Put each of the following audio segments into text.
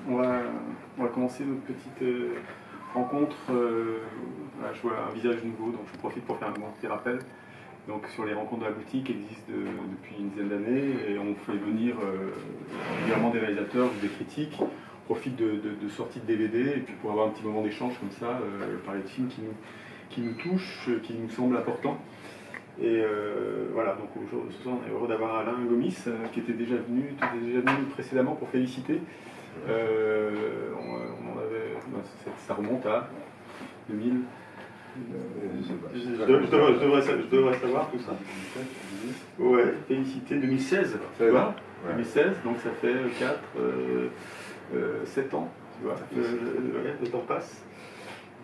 on va commencer notre petite rencontre. Voilà, je vois un visage nouveau, donc je profite pour faire un petit rappel. Donc sur les rencontres de la boutique existent depuis une dizaine d'années et on fait venir régulièrement des réalisateurs ou des critiques. On profite de sorties de DVD et puis pour avoir un petit moment d'échange comme ça, parler de films qui nous touchent, qui nous semblent importants. Et voilà, donc ce soir on est heureux d'avoir Alain Gomis qui était déjà venu précédemment pour féliciter. Ça remonte à 2000. Je devrais savoir tout ça. Ouais, féliciter 2016, tu vois, ouais. 2016, donc ça fait 7 ans, tu vois, le temps passe.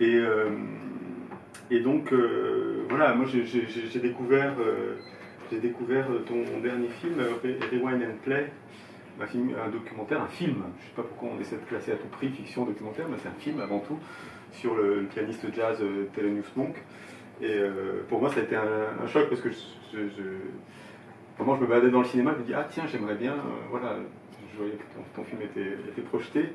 Et donc, voilà, moi j'ai découvert ton dernier film, Rewind and Play, un documentaire, un film. Je ne sais pas pourquoi on essaie de classer à tout prix fiction, documentaire, mais c'est un film avant tout, sur le pianiste jazz Thelonious Monk. Et pour moi, ça a été un choc parce que vraiment, je me baladais dans le cinéma, je me dis ah tiens, j'aimerais bien, voilà, je voyais que ton film était projeté.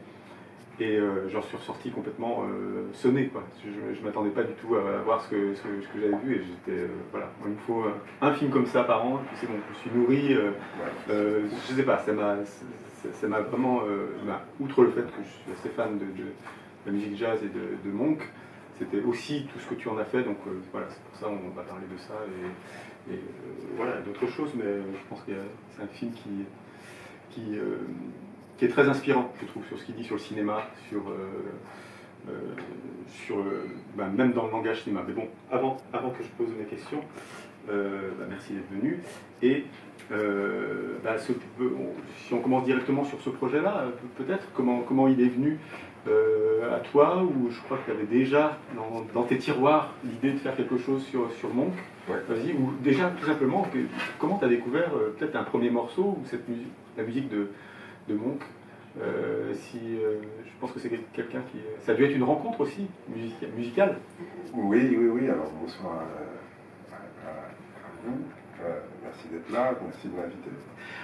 Et j'en suis ressorti complètement sonné, quoi. Je ne m'attendais pas du tout à voir ce que j'avais vu, et j'étais, voilà, il me faut un film comme ça par an, et puis c'est bon, je me suis nourri, je sais pas, ça m'a vraiment, outre le fait que je suis assez fan de la musique jazz et de Monk, c'était aussi tout ce que tu en as fait, donc voilà, c'est pour ça on va parler de ça, et voilà, d'autres choses, mais je pense que c'est un film qui est très inspirant, je trouve, sur ce qu'il dit sur le cinéma, même dans le langage cinéma. Mais bon, avant que je pose mes questions, merci d'être venu. Et si on commence directement sur ce projet-là, peut-être, comment il est venu à toi, ou je crois que tu avais déjà dans tes tiroirs l'idée de faire quelque chose sur Monk. Ouais. Vas-y, ou déjà, tout simplement, comment tu as découvert peut-être un premier morceau, ou la musique de Monk, je pense que c'est quelqu'un qui... Ça a dû être une rencontre aussi, musicale. Oui, alors bonsoir à vous, merci d'être là, merci de m'inviter.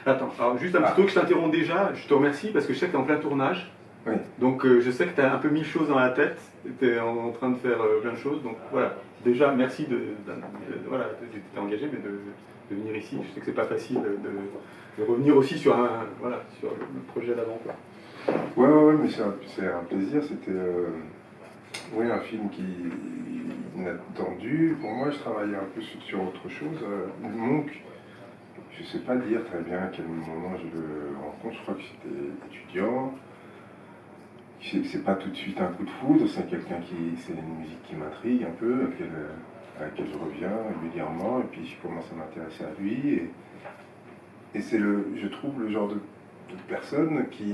Attends, alors juste un petit truc, je t'interromps déjà, je te remercie parce que je sais que tu es en plein tournage, oui. Donc je sais que tu as un peu mille choses dans la tête, tu es en train de faire plein de choses, donc voilà, déjà merci voilà, tu t'es engagé, mais de venir ici, je sais que c'est pas facile de revenir aussi sur sur le projet d'avant, quoi. Ouais, mais c'est un plaisir. C'était un film qui inattendu. Pour moi, je travaillais un peu sur autre chose. Monk, je sais pas dire très bien à quel moment je le rencontre. Je crois que j'étais étudiant. C'est pas tout de suite un coup de foudre. C'est une musique qui m'intrigue un peu, à laquelle je reviens régulièrement. Et puis je commence à m'intéresser à lui. Et c'est je trouve le genre de personne qui,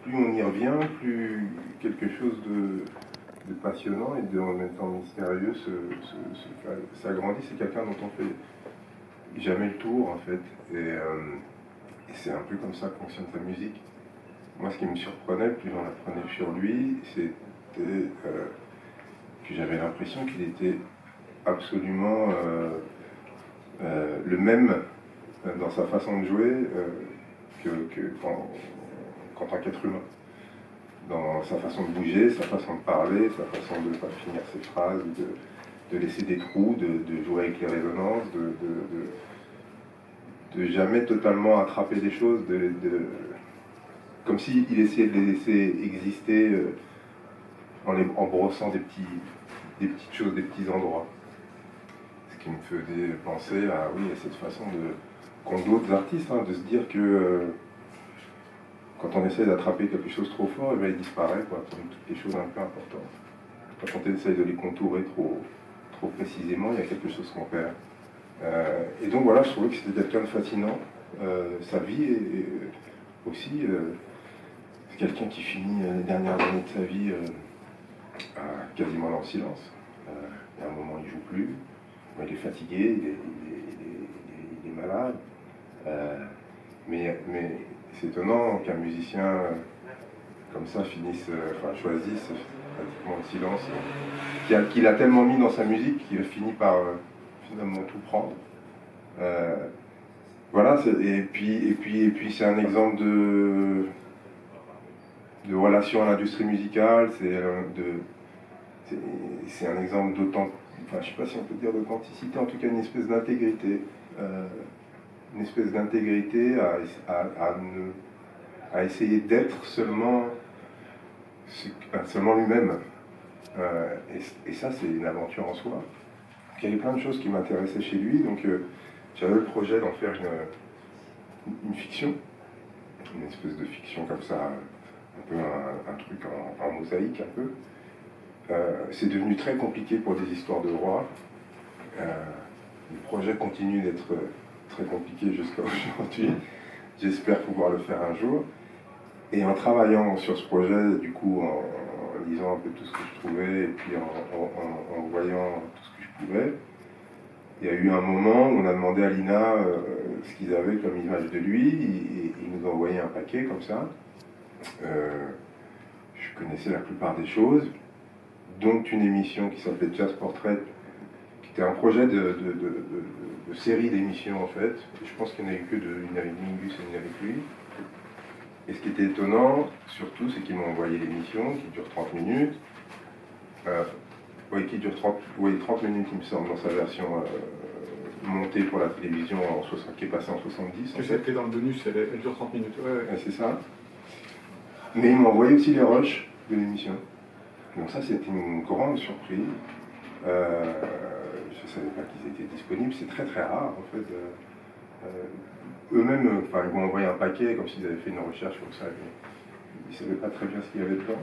plus on y revient, plus quelque chose de passionnant et en même temps mystérieux s'agrandit. C'est quelqu'un dont on fait jamais le tour, en fait. Et c'est un peu comme ça que fonctionne sa musique. Moi, ce qui me surprenait, plus j'en apprenais sur lui, c'était que j'avais l'impression qu'il était absolument le même dans sa façon de jouer qu'en tant qu'être humain. Dans sa façon de bouger, sa façon de parler, sa façon de ne pas finir ses phrases, de laisser des trous, de jouer avec les résonances, de jamais totalement attraper des choses, comme s'il essayait de les laisser exister en brossant des petites choses, des petits endroits. Ce qui me faisait penser à cette façon qu'ont d'autres artistes, de se dire que quand on essaie d'attraper quelque chose trop fort, il disparaît, quoi, comme toutes les choses un peu importantes. Quand on essaie de les contourer trop précisément, il y a quelque chose qu'on perd. Et donc voilà, je trouvais que c'était quelqu'un de fascinant. Sa vie est aussi c'est quelqu'un qui finit les dernières années de sa vie quasiment dans le silence. Il y a un moment, il ne joue plus. Il est fatigué, il est malade. Mais c'est étonnant qu'un musicien comme ça choisisse pratiquement le silence, qu'il a tellement mis dans sa musique qu'il finit par finalement tout prendre. Voilà, et puis c'est un exemple de relation à l'industrie musicale, c'est un exemple d'authenticité, enfin je ne sais pas si on peut dire d'authenticité, en tout cas une espèce d'intégrité. Une espèce d'intégrité à essayer d'être seulement lui-même. Et ça, c'est une aventure en soi. Il y avait plein de choses qui m'intéressaient chez lui, donc j'avais le projet d'en faire une fiction, une espèce de fiction comme ça, un peu un truc en mosaïque un peu. C'est devenu très compliqué pour des histoires de rois. Le projet continue d'être très compliqué jusqu'à aujourd'hui. J'espère pouvoir le faire un jour. Et en travaillant sur ce projet, du coup, en lisant un peu tout ce que je trouvais, et puis en voyant tout ce que je pouvais, il y a eu un moment où on a demandé à l'INA ce qu'ils avaient comme image de lui, et ils nous ont envoyé un paquet comme ça. Je connaissais la plupart des choses, dont une émission qui s'appelait Jazz Portrait, qui était un projet de série d'émissions en fait. Et je pense qu'il n'y en avait que deux, une avec Mingus et une avec lui. Et ce qui était étonnant, surtout, c'est qu'ils m'ont envoyé l'émission qui dure 30 minutes. Qui dure 30 minutes, il me semble, dans sa version montée pour la télévision qui est passée en 70. Tu sais que dans le bonus, elle dure 30 minutes. Ouais, c'est ça. Mais ils m'ont envoyé aussi les rushs de l'émission. Donc ça, c'était une grande surprise. Je ne savais pas qu'ils étaient disponibles. C'est très très rare, en fait. Eux-mêmes, ils m'ont envoyé un paquet, comme s'ils avaient fait une recherche comme ça. Ils ne savaient pas très bien ce qu'il y avait dedans.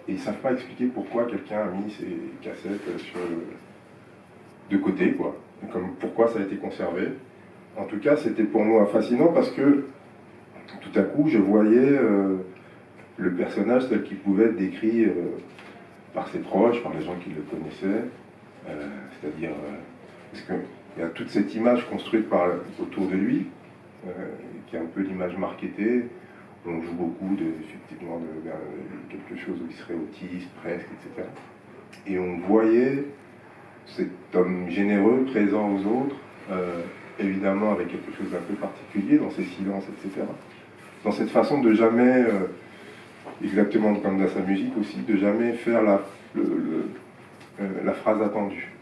Et ils ne savent pas expliquer pourquoi quelqu'un a mis ces cassettes de côté, quoi. Comme pourquoi ça a été conservé. En tout cas, c'était pour moi fascinant parce que tout à coup, je voyais le personnage tel qu'il pouvait être décrit par ses proches, par les gens qui le connaissaient. C'est-à-dire, parce qu'il y a toute cette image construite autour de lui, qui est un peu l'image marketée. On joue beaucoup effectivement de quelque chose où il serait autiste, presque, etc. Et on voyait cet homme généreux, présent aux autres, évidemment avec quelque chose d'un peu particulier dans ses silences, etc. Dans cette façon de jamais, exactement comme dans sa musique aussi, de jamais faire la phrase attendue.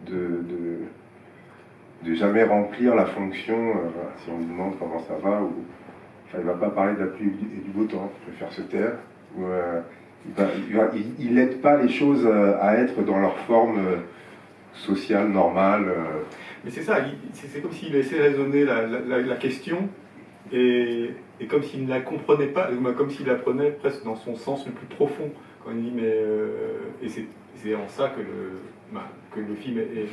De jamais remplir la fonction, si on lui demande comment ça va, ou il ne va pas parler de la pluie et du beau temps, il préfère se taire. Il n'aide pas les choses à être dans leur forme sociale, normale. Mais c'est ça, c'est comme s'il laissait résonner la question, et comme s'il ne la comprenait pas, comme s'il la prenait presque dans son sens le plus profond. Quand il dit, et c'est en ça que le film est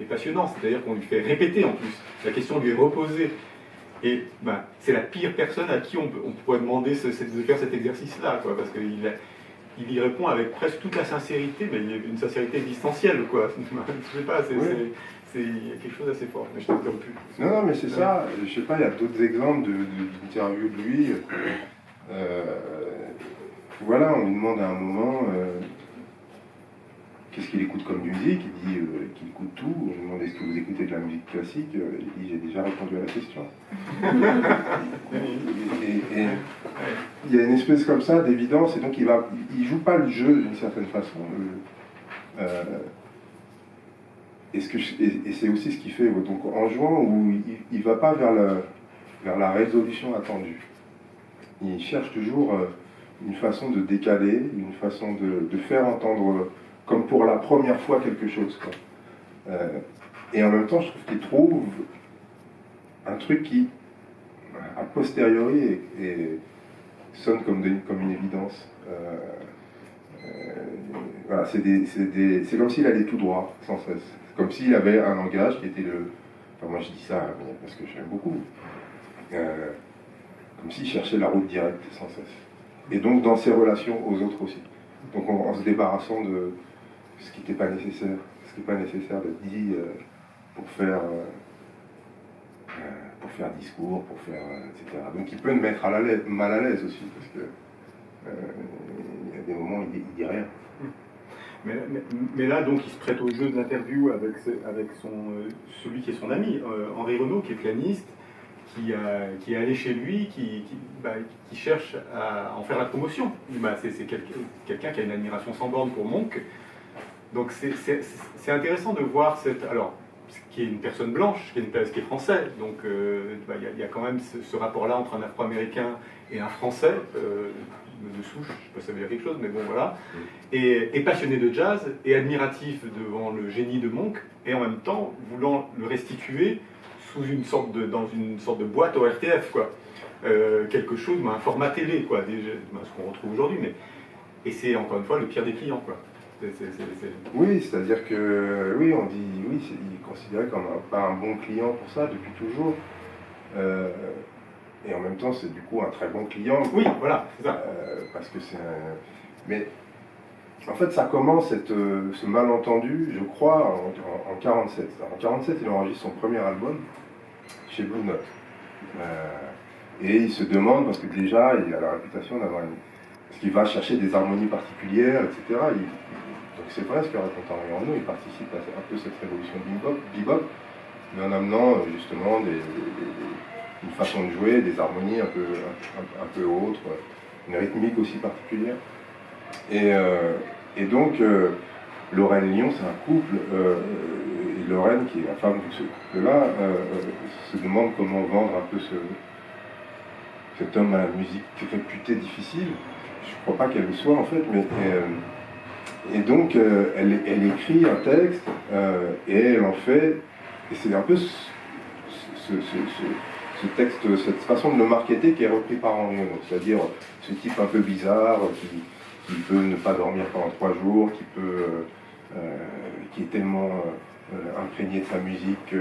passionnant, c'est-à-dire qu'on lui fait répéter en plus, la question lui est reposée. Et c'est la pire personne à qui on pourrait demander de faire cet exercice-là, quoi, parce qu'il y répond avec presque toute la sincérité, mais une sincérité existentielle, quoi. Je sais pas, il y a quelque chose d'assez fort. Mais je t'interromps plus. Non, mais c'est ça. Je sais pas, il y a d'autres exemples d'interviews de lui. Voilà, on lui demande à un moment qu'est-ce qu'il écoute comme musique. Il dit qu'il écoute tout. On lui demande est-ce que vous écoutez de la musique classique. Il dit j'ai déjà répondu à la question. et il y a une espèce comme ça d'évidence, et donc il joue pas le jeu d'une certaine façon. Et c'est aussi ce qu'il fait donc, en jouant, où il va pas vers la résolution attendue. Il cherche toujours une façon de décaler, une façon de faire entendre comme pour la première fois quelque chose, quoi. Et en même temps, je trouve qu'il trouve un truc qui, a posteriori, sonne comme une évidence. Voilà, c'est comme s'il allait tout droit, sans cesse. C'est comme s'il avait un langage qui était Enfin, moi je dis ça parce que j'aime beaucoup. Comme s'il cherchait la route directe, sans cesse. Et donc dans ses relations aux autres aussi. Donc en se débarrassant de ce qui n'était pas nécessaire, d'être dit pour faire discours, etc. Donc il peut me mettre mal à l'aise aussi, parce que il y a des moments où il dit rien. Mais là, donc, il se prête au jeu de l'interview avec celui qui est son ami, Henri Renaud, qui est pianiste, qui est allé chez lui, qui cherche à en faire la promotion. C'est quelqu'un qui a une admiration sans borne pour Monk. Donc c'est intéressant de voir alors, qui est une personne blanche, qui est français. Donc il y a quand même ce rapport-là entre un Afro-Américain et un Français, de souche, je ne sais pas si ça veut dire quelque chose, mais bon voilà. Et passionné de jazz, et admiratif devant le génie de Monk, et en même temps voulant le restituer dans une sorte de boîte au RTF, quoi. Quelque chose, un format télé, quoi, ce qu'on retrouve aujourd'hui. Et c'est encore une fois le pire des clients, quoi. Oui, c'est-à-dire que, oui, on dit, oui, il est considéré comme pas un bon client pour ça depuis toujours. Et en même temps, c'est du coup un très bon client. Oui, voilà, c'est ça. Parce que c'est un... Mais en fait, ça commence, ce malentendu, je crois, en 47. En 47, il enregistre son premier album chez Blue Note. Et il se demande, parce que déjà, il a la réputation d'avoir une... Parce qu'il va chercher des harmonies particulières, etc. Donc c'est vrai ce que raconte Henri Arnaud, il participe à un peu cette révolution bebop, mais en amenant justement une façon de jouer, des harmonies un peu autres, une rythmique aussi particulière. Et donc, Lorraine Lyon, c'est un couple, et Lorraine, qui est la femme de ce couple-là, se demande comment vendre un peu cet homme à la musique réputée difficile. Je ne crois pas qu'elle le soit en fait, mais... Et donc, elle écrit un texte, et elle en fait, et c'est un peu ce texte, cette façon de le marketer qui est repris par Henri Arnaud, c'est-à-dire ce type un peu bizarre, qui peut ne pas dormir pendant 3 jours, qui est tellement imprégné de sa musique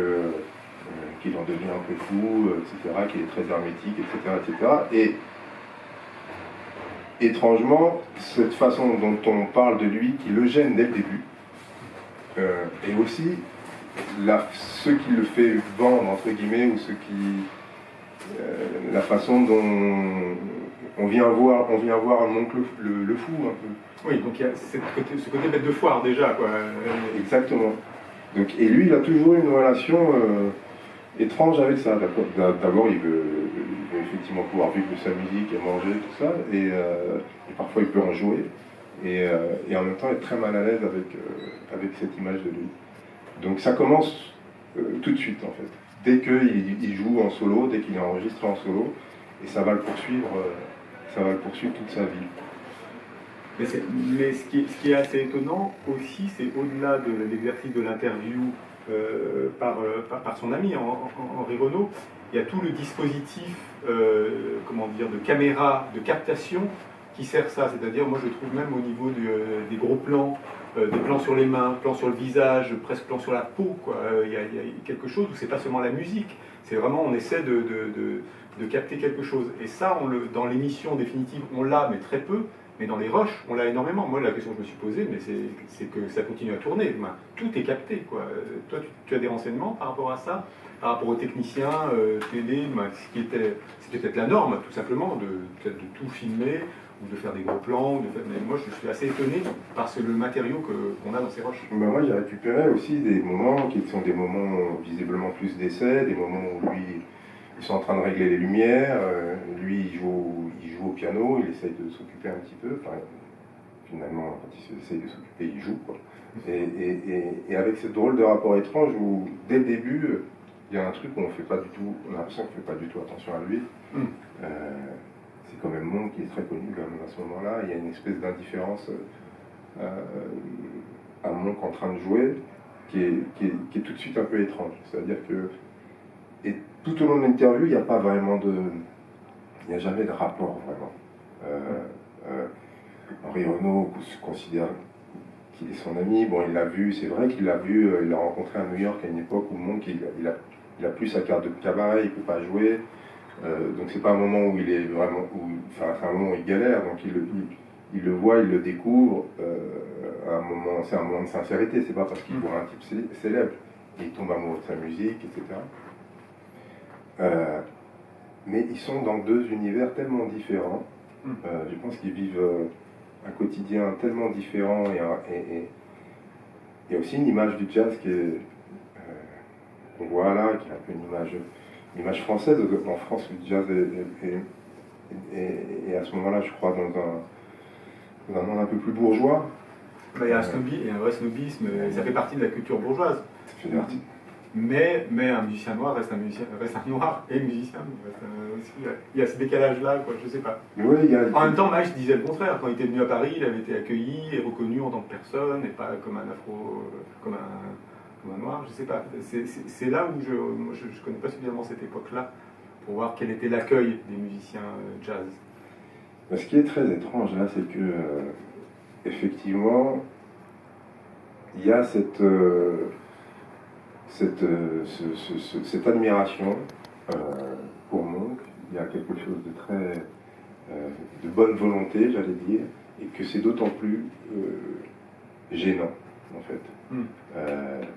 qu'il en devient un peu fou, etc., qu'il est très hermétique, etc., etc. Et étrangement, cette façon dont on parle de lui, qui le gêne dès le début, et aussi ce qui le fait vendre, entre guillemets, ou la façon dont on vient voir un Monk le fou, un peu. Oui, donc il y a ce côté bête de foire, déjà, quoi. Exactement. Donc, et lui, il a toujours eu une relation étrange avec ça. D'abord, il veut effectivement pouvoir vivre de sa musique et manger, tout ça, et parfois il peut en jouer, et en même temps être très mal à l'aise avec cette image de lui. Donc ça commence tout de suite en fait. Dès qu'il joue en solo, dès qu'il est enregistré en solo, et ça va le poursuivre toute sa vie. Mais ce qui est assez étonnant aussi, c'est au-delà de l'exercice de l'interview par son ami Henri Renaud, il y a tout le dispositif de caméra, de captation qui sert ça. C'est-à-dire, moi je trouve même au niveau des gros plans, des plans sur les mains, plans sur le visage, presque plans sur la peau, quoi. Il y a quelque chose où c'est pas seulement la musique, c'est vraiment on essaie de capter quelque chose. Et ça, dans l'émission définitive, on l'a, mais très peu. Mais dans les rushs, on l'a énormément. Moi, la question que je me suis posée, mais c'est que ça continue à tourner. Tout est capté, quoi. Toi, tu as des renseignements par rapport à ça, par rapport aux techniciens télé, c'était peut-être la norme, tout simplement, de tout filmer, ou de faire des gros plans. Mais moi, je suis assez étonné par le matériau qu'on a dans ces rushs. Ben moi, j'ai récupéré aussi des moments qui sont des moments visiblement plus d'essais, des moments où lui... Ils sont en train de régler les lumières, lui il joue au piano, il essaye de s'occuper un petit peu, enfin, finalement quand il essaye de s'occuper il joue, quoi. Et avec ce drôle de rapport étrange où dès le début il y a un truc où on a l'impression qu'on ne fait pas du tout attention à lui. C'est quand même Monk qui est très connu quand même à ce moment-là, il y a une espèce d'indifférence à Monk en train de jouer qui est tout de suite un peu étrange, c'est-à-dire que tout au long de l'interview, il n'y a pas vraiment il n'y a jamais de rapport vraiment. Henri Renaud considère qu'il est son ami. Bon, il l'a vu, c'est vrai qu'il l'a vu, il l'a rencontré à New York à une époque où Monk, il a plus sa carte de cabaret, il ne peut pas jouer. Donc c'est pas un moment où il est vraiment, c'est un moment où il galère. Donc il le voit, il le découvre. C'est un moment de sincérité. C'est pas parce qu'il voit un type célèbre, il tombe amoureux de sa musique, etc. Mais ils sont dans 2 univers tellement différents. Je pense qu'ils vivent un quotidien tellement différent, et il y a aussi une image du jazz qu'on voit là, qui est un peu une l'image française. En France, le jazz est à ce moment-là, je crois, dans un monde un peu plus bourgeois. Il y a un vrai snobisme, ça fait partie de la culture bourgeoise. Ça fait partie. Mais un musicien noir reste un noir et musicien. Il y a ce décalage-là, quoi, je sais pas. Oui, en même temps, Miles disait le contraire. Quand il était venu à Paris, il avait été accueilli et reconnu en tant que personne, et pas comme un comme un noir, je sais pas. C'est là où je connais pas suffisamment cette époque-là pour voir quel était l'accueil des musiciens jazz. Ce qui est très étrange là, c'est que effectivement, il y a cette admiration pour Monk. Il y a quelque chose de très de bonne volonté, j'allais dire, et que c'est d'autant plus gênant en fait.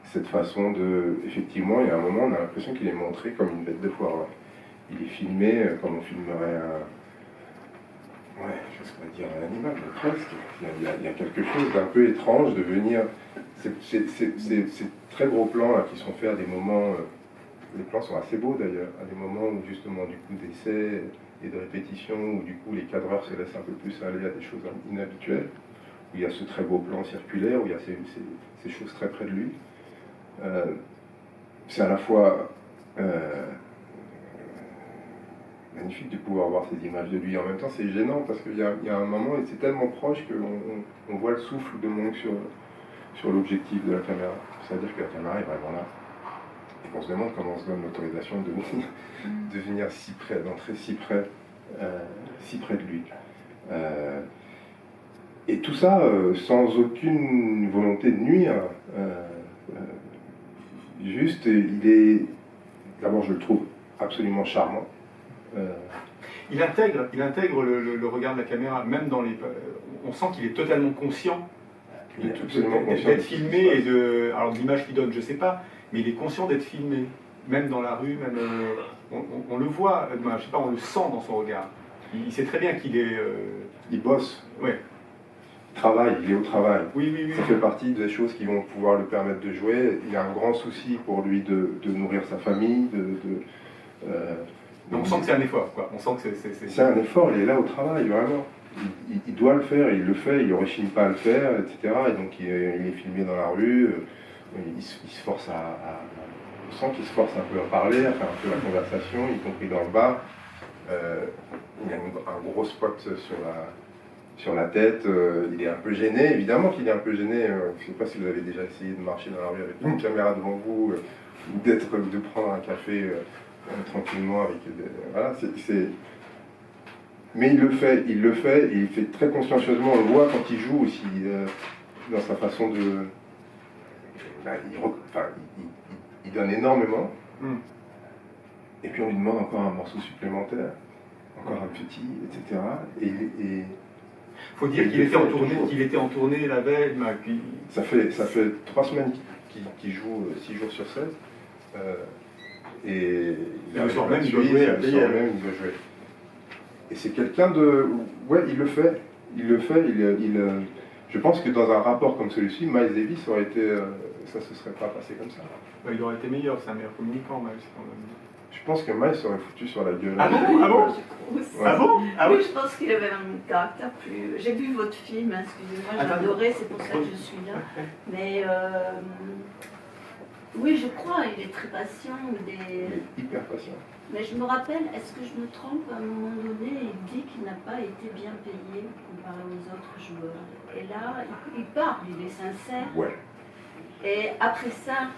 Cette façon de, effectivement, il y a un moment, on a l'impression qu'il est montré comme une bête de foire. Ouais. Il est filmé comme on filmerait un, ouais, je sais pas dire un animal, mais presque. Il y a quelque chose d'un peu étrange de venir. Ces très gros plans là, qui sont faits à des moments, les plans sont assez beaux d'ailleurs, à des moments où justement du coup d'essai et de répétition, où du coup les cadreurs se laissent un peu plus aller à des choses inhabituelles, où il y a ce très beau plan circulaire, où il y a ces choses très près de lui. C'est à la fois magnifique de pouvoir voir ces images de lui. En même temps, c'est gênant parce qu'il y a un moment, et c'est tellement proche qu'on voit le souffle de Monk sur l'objectif de la caméra. C'est-à-dire que la caméra est vraiment là. Et qu'on se demande comment on se donne l'autorisation de venir si près, d'entrer si près de lui. Et tout ça sans aucune volonté de nuire. Juste, il est... D'abord, je le trouve absolument charmant. Il intègre le regard de la caméra, même dans les... On sent qu'il est totalement conscient d'être filmé et de... Alors l'image qu'il donne, je sais pas, mais il est conscient d'être filmé, même dans la rue, même... On le voit, je sais pas, on le sent dans son regard. Il sait très bien qu'il est... Il bosse. Ouais. Il travaille, il est au travail. Oui. Ça fait partie des choses qui vont pouvoir le permettre de jouer. Il y a un grand souci pour lui de nourrir sa famille, Donc on sent que c'est un effort, quoi. On sent que c'est un effort, il est là au travail, vraiment. Il doit le faire, il le fait, il ne rechigne pas à le faire, etc. Et donc il est filmé dans la rue, il se force on sent qu'il se force un peu à parler, à faire un peu la conversation, y compris dans le bar. Il a un gros spot sur la tête, il est un peu gêné, évidemment qu'il est un peu gêné. Je ne sais pas si vous avez déjà essayé de marcher dans la rue avec une caméra devant vous, ou de prendre un café tranquillement avec... Voilà, mais il le fait, et il fait très consciencieusement, on le voit quand il joue aussi, dans sa façon de... il donne énormément, et puis on lui demande encore un morceau supplémentaire, encore un petit, etc. Et faut dire qu'il était en tournée la veille. Puis... Ça fait 3 semaines qu'il joue 6 jours sur 16. Et le soir même, il doit jouer. Et c'est quelqu'un de... Ouais, il le fait. Je pense que dans un rapport comme celui-ci, Miles Davis aurait été... ça se serait pas passé comme ça. Il aurait été meilleur, c'est un meilleur communicant, Miles, quand même. Je pense que Miles serait foutu sur la gueule. Ah bon Oui, je pense qu'il avait un caractère plus... J'ai vu votre film, excusez-moi, j'ai adoré, c'est pour ça que je suis là. Mais oui, je crois, il est très patient. Il est hyper patient. Mais je me rappelle, est-ce que je me trompe, à un moment donné, il dit qu'il n'a pas été bien payé comparé aux autres joueurs. Et là, il parle, il est sincère. Ouais. Et après ça,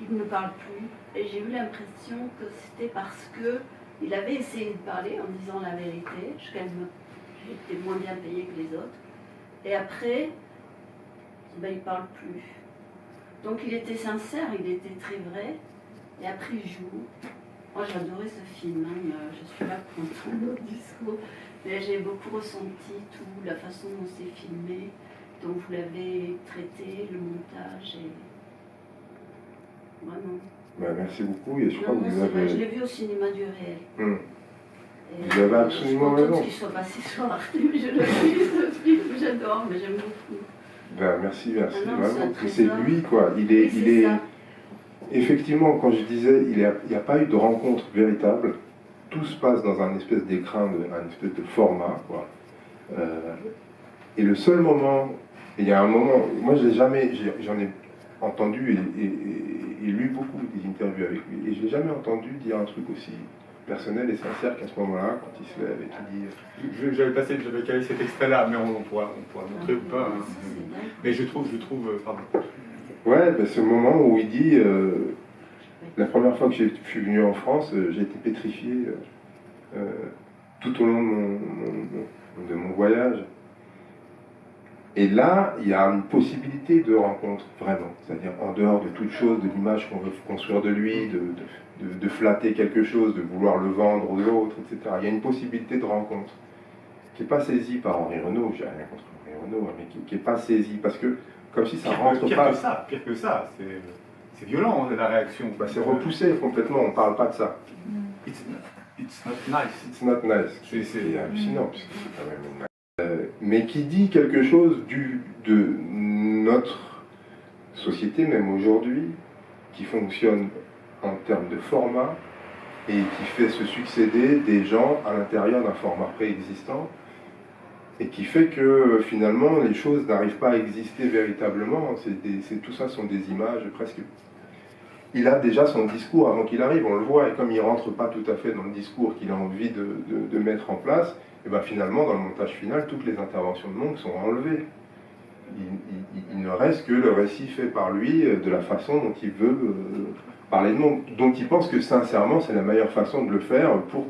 il ne parle plus. Et j'ai eu l'impression que c'était parce que il avait essayé de parler en disant la vérité. J'étais moins bien payé que les autres. Et après, il ne parle plus. Donc il était sincère, il était très vrai. Et après, il joue. Moi, j'ai adoré ce film. Je suis là pour entendre le discours. Mais j'ai beaucoup ressenti tout, la façon dont c'est filmé, dont vous l'avez traité, le montage. Et... Vraiment. Merci beaucoup. Et je crois que vous avez... Je l'ai vu au cinéma du réel. Vous avez absolument raison. Je suis contente qu'il soit passé sur Arte, mais je l'ai vu ce film, j'adore, mais j'aime beaucoup. Merci, Ah non, vraiment. C'est lui, quoi. Il est... effectivement, quand je disais il n'y a pas eu de rencontre véritable, tout se passe dans un espèce d'écran, un espèce de format, quoi. Et le seul moment, il y a un moment, moi j'en ai entendu et lu beaucoup des interviews avec lui, et je l'ai jamais entendu dire un truc aussi personnel et sincère qu'à ce moment-là, quand il se lève et qu'il dit... J'avais calé cet extrait-là, mais on pourra montrer ou pas. Hein. Mais je trouve, pardon. Ouais, ben, ce moment où il dit, la première fois que je suis venu en France, j'ai été pétrifié tout au long de mon voyage. Et là, il y a une possibilité de rencontre, vraiment. C'est-à-dire en dehors de toute chose, de l'image qu'on veut construire de lui, de flatter quelque chose, de vouloir le vendre aux autres, etc. Il y a une possibilité de rencontre qui n'est pas saisie par Henri Renaud, j'ai rien contre Henri Renaud, mais qui n'est pas saisie, parce que comme si ça rentre pas... Pire que ça, c'est violent, la réaction. Bah, c'est repoussé complètement, on ne parle pas de ça. It's not nice. It's not nice. C'est hallucinant, puisque c'est quand même une... mais qui dit quelque chose de notre société, même aujourd'hui, qui fonctionne en termes de format et qui fait se succéder des gens à l'intérieur d'un format préexistant et qui fait que finalement les choses n'arrivent pas à exister véritablement. Tout ça sont des images presque... Il a déjà son discours avant qu'il arrive, on le voit, et comme il ne rentre pas tout à fait dans le discours qu'il a envie de mettre en place, et bien finalement, dans le montage final, toutes les interventions de Monk sont enlevées. Il ne reste que le récit fait par lui de la façon dont il veut parler de Monk, dont il pense que sincèrement c'est la meilleure façon de le faire pour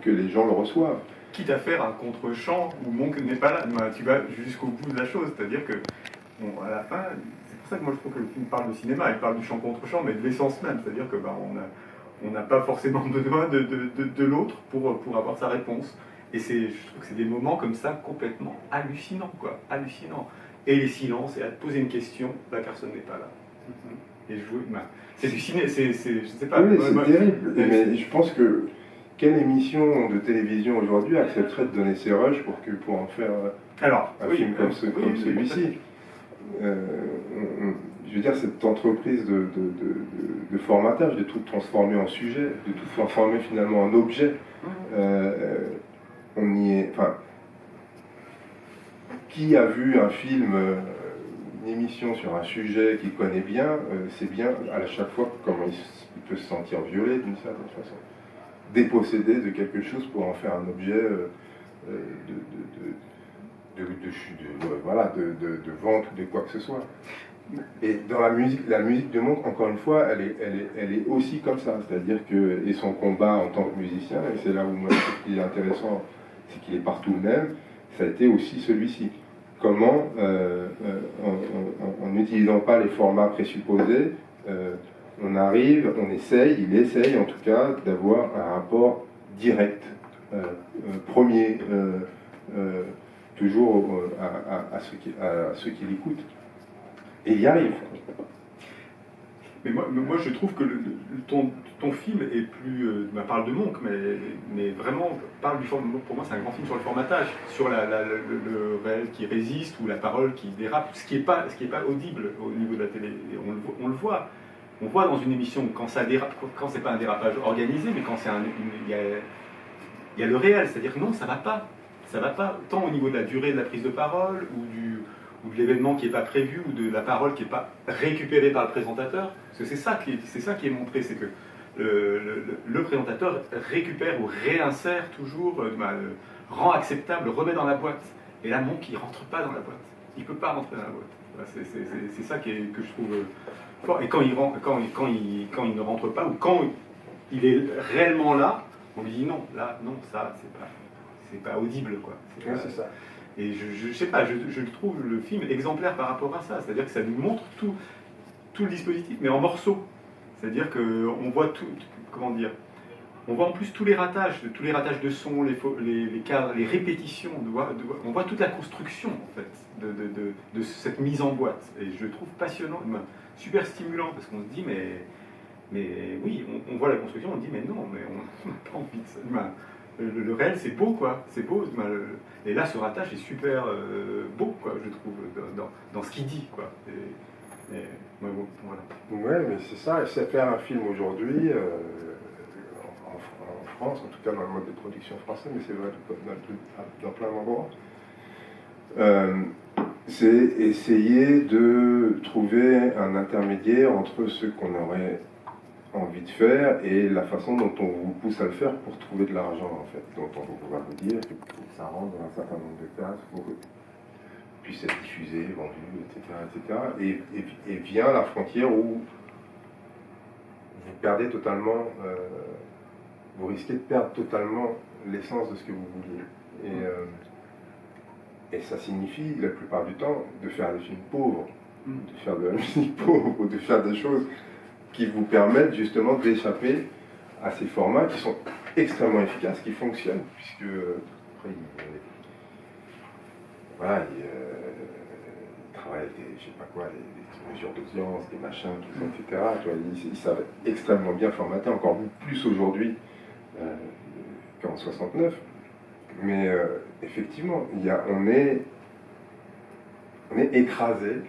que les gens le reçoivent. Quitte à faire un contre-champ où Monk n'est pas là, tu vas jusqu'au bout de la chose, c'est-à-dire que bon, à la fin, c'est pour ça que moi je trouve que le film parle de cinéma, il parle du champ contre champ, mais de l'essence même, c'est-à-dire que on n'a pas forcément besoin de l'autre pour avoir sa réponse. Et je trouve que c'est des moments comme ça complètement hallucinants, quoi, hallucinants. Et les silences, et à te poser une question, la personne n'est pas là. Et jouer, c'est du ciné, je sais pas. Oui, c'est terrible. Mais je pense que quelle émission de télévision aujourd'hui accepterait de donner ses rushs pour en faire un film comme celui-ci? Je veux dire, cette entreprise de formatage, de tout transformer en sujet, de tout transformer finalement en objet, on y est. Enfin, qui a vu un film, une émission sur un sujet qu'il connaît bien, c'est bien à chaque fois comment il peut se sentir violé d'une certaine façon, dépossédé de quelque chose pour en faire un objet de vente ou de quoi que ce soit. Et dans la musique de Monk, encore une fois, elle est aussi comme ça, c'est-à-dire que, et son combat en tant que musicien, et c'est là où moi ce qui est intéressant, c'est qu'il est partout le même, ça a été aussi celui-ci. Comment, en n'utilisant pas les formats présupposés, on essaye en tout cas d'avoir un rapport direct, premier, toujours à ceux qui l'écoutent. Et il y arrive. Mais moi je trouve que ton film est plus... parle de Monk, mais vraiment parle du formatage. Pour moi c'est un grand film sur le formatage, sur le réel qui résiste ou la parole qui dérape, ce qui est pas audible au niveau de la télé. On le voit. On voit dans une émission quand ça dérape, quand c'est pas un dérapage organisé, mais quand il y a le réel, c'est-à-dire que non, ça va pas. Ça va pas, tant au niveau de la durée de la prise de parole ou de l'événement qui n'est pas prévu, ou de la parole qui n'est pas récupérée par le présentateur. Parce que c'est ça qui est montré, c'est que le présentateur récupère ou réinsère toujours, rend acceptable, remet dans la boîte. Et là, Monk, il ne rentre pas dans la boîte. Il ne peut pas rentrer dans la boîte. C'est ça que je trouve fort. Et quand il ne rentre pas, ou quand il est réellement là, on lui dit non, là, non, ça, c'est pas audible, quoi. C'est ça. Et je sais pas, je trouve le film exemplaire par rapport à ça. C'est-à-dire que ça nous montre tout le dispositif, mais en morceaux. C'est-à-dire qu'on voit tout, comment dire, on voit en plus tous les ratages de son, les cadres, les répétitions, on voit toute la construction, en fait, de cette mise en boîte. Et je le trouve passionnant, super stimulant, parce qu'on se dit, mais oui, on voit la construction, on se dit, mais non, mais on n'a pas envie de ça. Le réel, c'est beau, quoi. C'est beau. Et là, ce ratage est super beau, quoi, je trouve, dans ce qu'il dit, quoi. Mais bon, voilà. Ouais, mais c'est ça, et c'est faire un film aujourd'hui, en France, en tout cas dans le mode de production français, mais c'est vrai dans plein d'endroits, c'est essayer de trouver un intermédiaire entre ce qu'on aurait envie de faire et la façon dont on vous pousse à le faire pour trouver de l'argent, en fait, dont on va pouvoir vous dire que ça rentre dans un certain nombre de cases pour puisse être diffusé, vendu, etc. Et vient la frontière où vous perdez totalement, vous risquez de perdre totalement l'essence de ce que vous vouliez. Et ça signifie, la plupart du temps, de faire des films pauvres, de faire de la musique pauvre, ou de faire des choses qui vous permettent justement d'échapper à ces formats qui sont extrêmement efficaces, qui fonctionnent, puisque après, voilà, ils travaillent avec des, je sais pas quoi, des mesures d'audience, des machins, tout ça, etc. Tu vois, ils savent extrêmement bien formater, encore plus aujourd'hui qu'en 69. Mais effectivement, on est écrasé.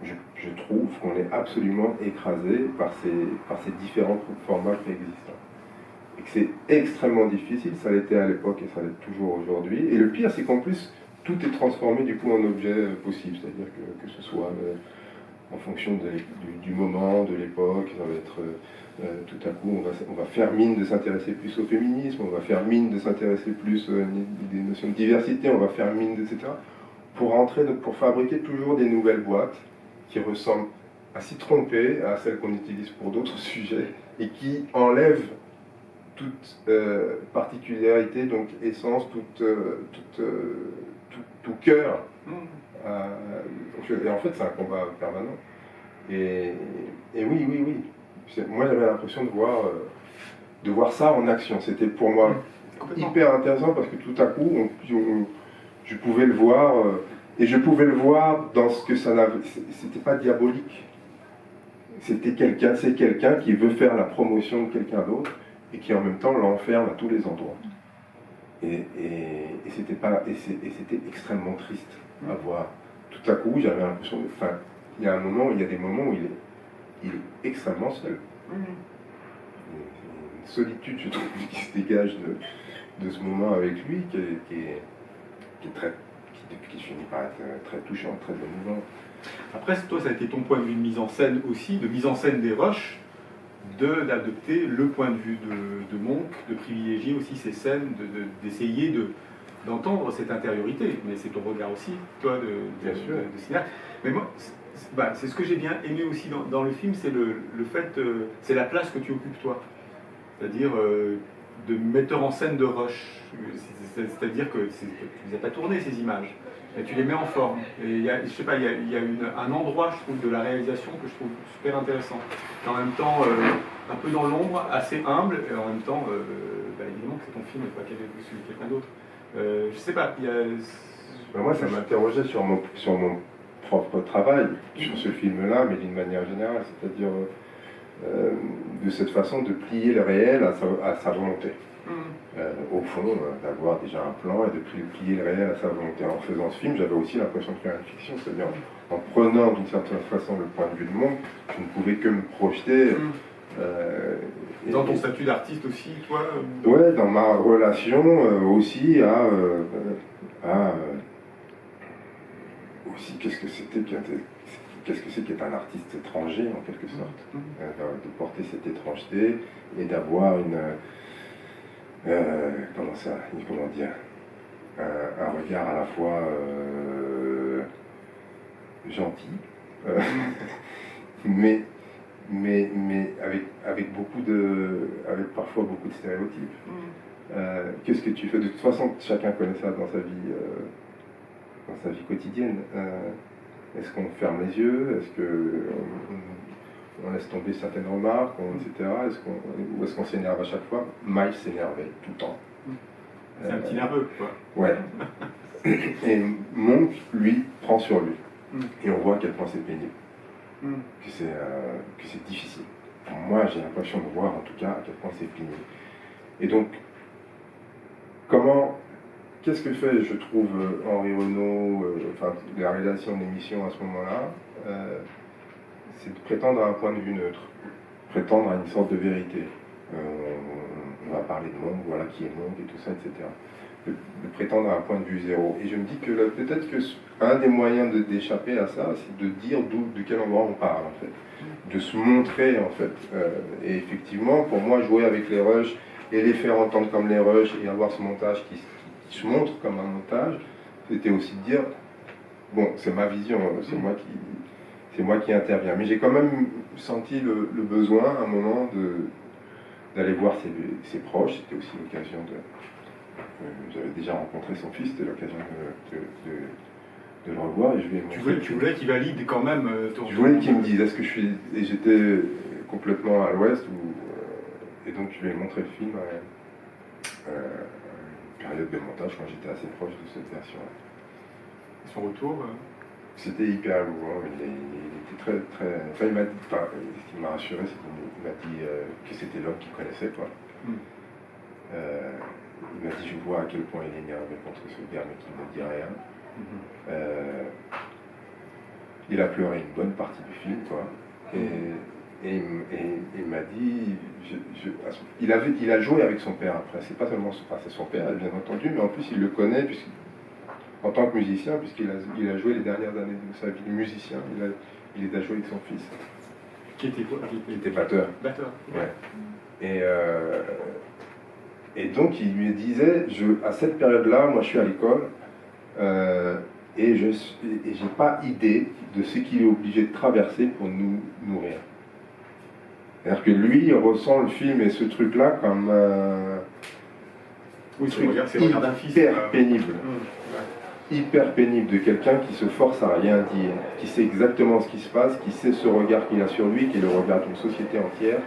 Je trouve qu'on est absolument écrasé par ces différents formats préexistants. Et que c'est extrêmement difficile, ça l'était à l'époque et ça l'est toujours aujourd'hui. Et le pire, c'est qu'en plus, tout est transformé du coup en objet possible. C'est-à-dire que ce soit en fonction du moment, de l'époque, ça va être tout à coup, on va faire mine de s'intéresser plus au féminisme, on va faire mine de s'intéresser plus des notions de diversité, on va faire mine, etc. Pour fabriquer toujours des nouvelles boîtes qui ressemblent à s'y tromper à celles qu'on utilise pour d'autres sujets et qui enlèvent toute particularité, donc essence, tout cœur. Et en fait, c'est un combat permanent. Et oui. Moi, j'avais l'impression de voir ça en action. C'était pour moi hyper intéressant parce que tout à coup, je pouvais le voir. Et je pouvais le voir dans ce que ça n'avait. C'était pas diabolique. C'est quelqu'un qui veut faire la promotion de quelqu'un d'autre et qui en même temps l'enferme à tous les endroits. Et c'était extrêmement triste à voir. Tout à coup, j'avais l'impression de. Enfin, il y a des moments où il est extrêmement seul. Une solitude, je trouve, qui se dégage de ce moment avec lui, qui finit par être très touchant, très émouvant. Après, toi, ça a été ton point de vue de mise en scène aussi, de mise en scène des rushs, d'adopter le point de vue de Monk, de privilégier aussi ces scènes, d'essayer d'entendre cette intériorité. Mais c'est ton regard aussi, toi, de cinéaste. Mais moi, c'est ce que j'ai bien aimé aussi dans le film, c'est le fait, c'est la place que tu occupes toi. C'est-à-dire de metteur en scène de rush. C'est-à-dire que tu ne les as pas tournées, ces images. Et tu les mets en forme. Et il y a un endroit, je trouve, de la réalisation que je trouve super intéressant. Et en même temps, un peu dans l'ombre, assez humble, et en même temps, évidemment que c'est ton film et pas celui de quelqu'un d'autre. Je sais pas, moi, ça m'interrogeait sur mon propre travail, sur ce film-là, mais d'une manière générale, c'est-à-dire de cette façon de plier le réel à sa volonté. Au fond, d'avoir déjà un plan et de plier le réel à sa volonté. En faisant ce film, j'avais aussi l'impression de faire une fiction, c'est-à-dire en prenant d'une certaine façon le point de vue de Monk, je ne pouvais que me projeter. Dans ton statut d'artiste aussi, toi Ouais, dans ma relation aussi aussi qu'est-ce que c'est qu'être un artiste étranger en quelque sorte, de porter cette étrangeté et d'avoir comment dire, un regard à la fois gentil, mais avec parfois beaucoup de stéréotypes. Qu'est-ce que tu fais? De toute façon, chacun connaît ça dans sa vie quotidienne. Est-ce qu'on ferme les yeux? Est-ce qu'on laisse tomber certaines remarques, etc. Ou est-ce qu'on s'énerve à chaque fois? Miles s'énervait tout le temps. C'est un petit nerveux, quoi. Ouais. Et Monk, lui, prend sur lui. Et on voit à quel point c'est pénible. Que c'est difficile. Pour moi, j'ai l'impression de voir, en tout cas, à quel point c'est pénible. Et donc, qu'est-ce que fait, je trouve, Henri Renaud, la réalisation de l'émission à ce moment-là, c'est de prétendre à un point de vue neutre, prétendre à une sorte de vérité. On va parler de Monk, voilà qui est Monk et tout ça, etc. De prétendre à un point de vue zéro. Et je me dis que peut-être que un des moyens d'échapper à ça, c'est de dire de quel endroit on parle, en fait. De se montrer, en fait. Et effectivement, pour moi, jouer avec les rushs et les faire entendre comme les rushs et avoir ce montage qui se montre comme un montage, c'était aussi de dire, bon, c'est ma vision, c'est moi qui interviens. Mais j'ai quand même senti le besoin, à un moment, d'aller voir ses proches. C'était aussi l'occasion de... J'avais déjà rencontré son fils, c'était l'occasion de le revoir. Et je lui ai montré. Tu voulais qu'il valide quand même ton... Je voulais qu'il me dise, est-ce que je suis... Et j'étais complètement à l'ouest, et donc je lui ai montré le film à une période de montage, quand j'étais assez proche de cette version-là. Son retour C'était hyper émouvant, il était très, très... Enfin, il m'a dit, ce qui m'a rassuré, c'est qu'il m'a dit que c'était l'homme qu'il connaissait, quoi. Il m'a dit, je vois à quel point il est énervé contre ce gars, mais qu'il ne dit rien. Il a pleuré une bonne partie du film, quoi. Et il m'a dit, il a joué avec son père après. C'est pas seulement c'est son père, bien entendu, mais en plus il le connaît, en tant que musicien, puisqu'il a joué les dernières années de sa vie de musicien, il a joué avec son fils. Qui était quoi? Il était batteur. Batteur. Ouais. Et donc il lui disait, à cette période-là, moi je suis à l'école, et j'ai pas idée de ce qu'il est obligé de traverser pour nous nourrir. C'est-à-dire que lui, il ressent le film et ce truc-là comme oui, c'est le regard d'un fils. Hyper pénible. Hyper pénible de quelqu'un qui se force à rien dire, qui sait exactement ce qui se passe, qui sait ce regard qu'il a sur lui, qui est le regard d'une société entière,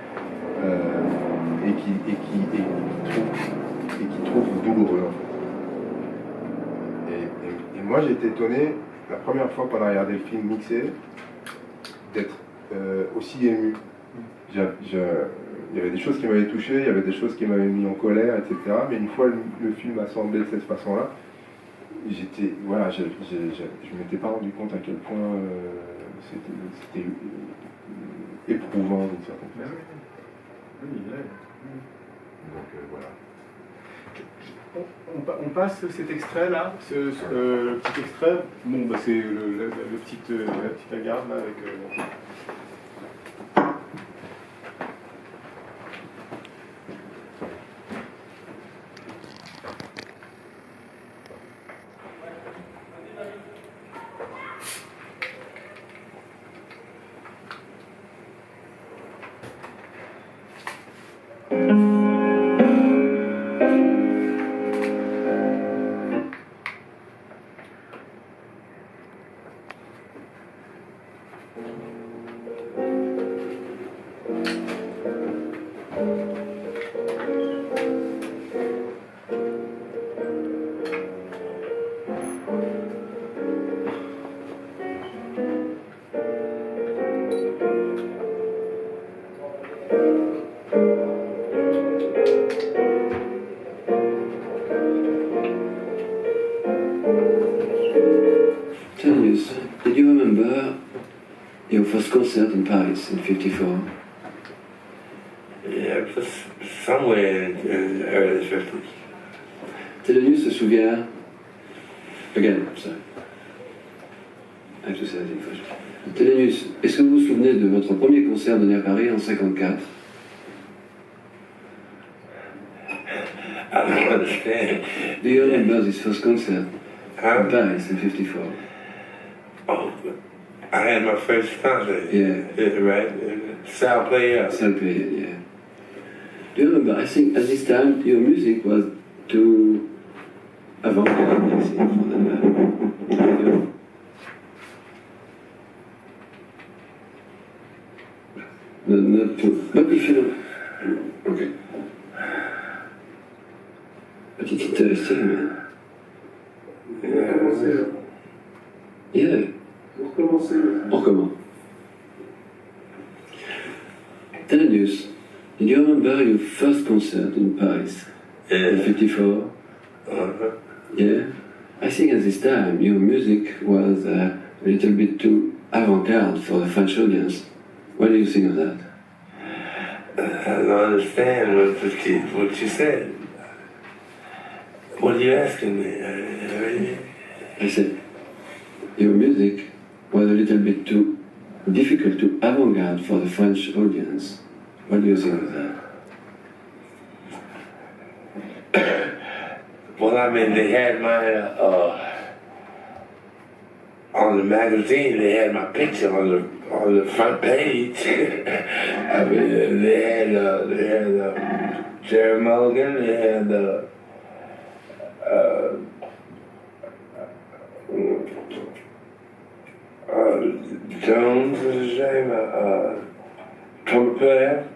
et qui trouve douloureux, en fait. Et moi, j'ai été étonné, la première fois qu'on a regardé le film mixé, d'être aussi ému. Il y avait des choses qui m'avaient touché, il y avait des choses qui m'avaient mis en colère, etc. Mais une fois le film assemblé de cette façon-là, je ne m'étais pas rendu compte à quel point c'était éprouvant d'une certaine façon. Donc voilà. On passe cet extrait là, le petit extrait. Bon, bah, c'est la petite lagarde là avec. Did you remember your first concert in Paris in '54? Yeah, it was somewhere in the early 50s. Thelonious se souvient. Again, sorry. I have to say that in French. Thelonious, est-ce que vous vous souvenez de votre premier concert donné à Paris en 54? I don't understand. Do you remember this first concert in Huh? Paris in '54? Oh, I had my first concert. Yeah. Right? South Play Up. Salle Playel, yeah. Do you remember, I think at this time your music was too avant-garde, I think, for the radio. Not too, but if you know, okay. But it's interesting, man. Yeah. On recommence. Thelonious, did you remember your first concert in Paris in '54? Yeah. I think at this time your music was a little bit too avant-garde for the French audience. What do you think of that? I don't understand what you said. What are you asking me? I said, your music was a little bit too difficult, too avant-garde for the French audience. What do you think of that? Well, I mean, they had my, on the magazine, they had my picture on the front page. I mean, they had Jerry Mulligan, they had Jones, was his name, trumpet player.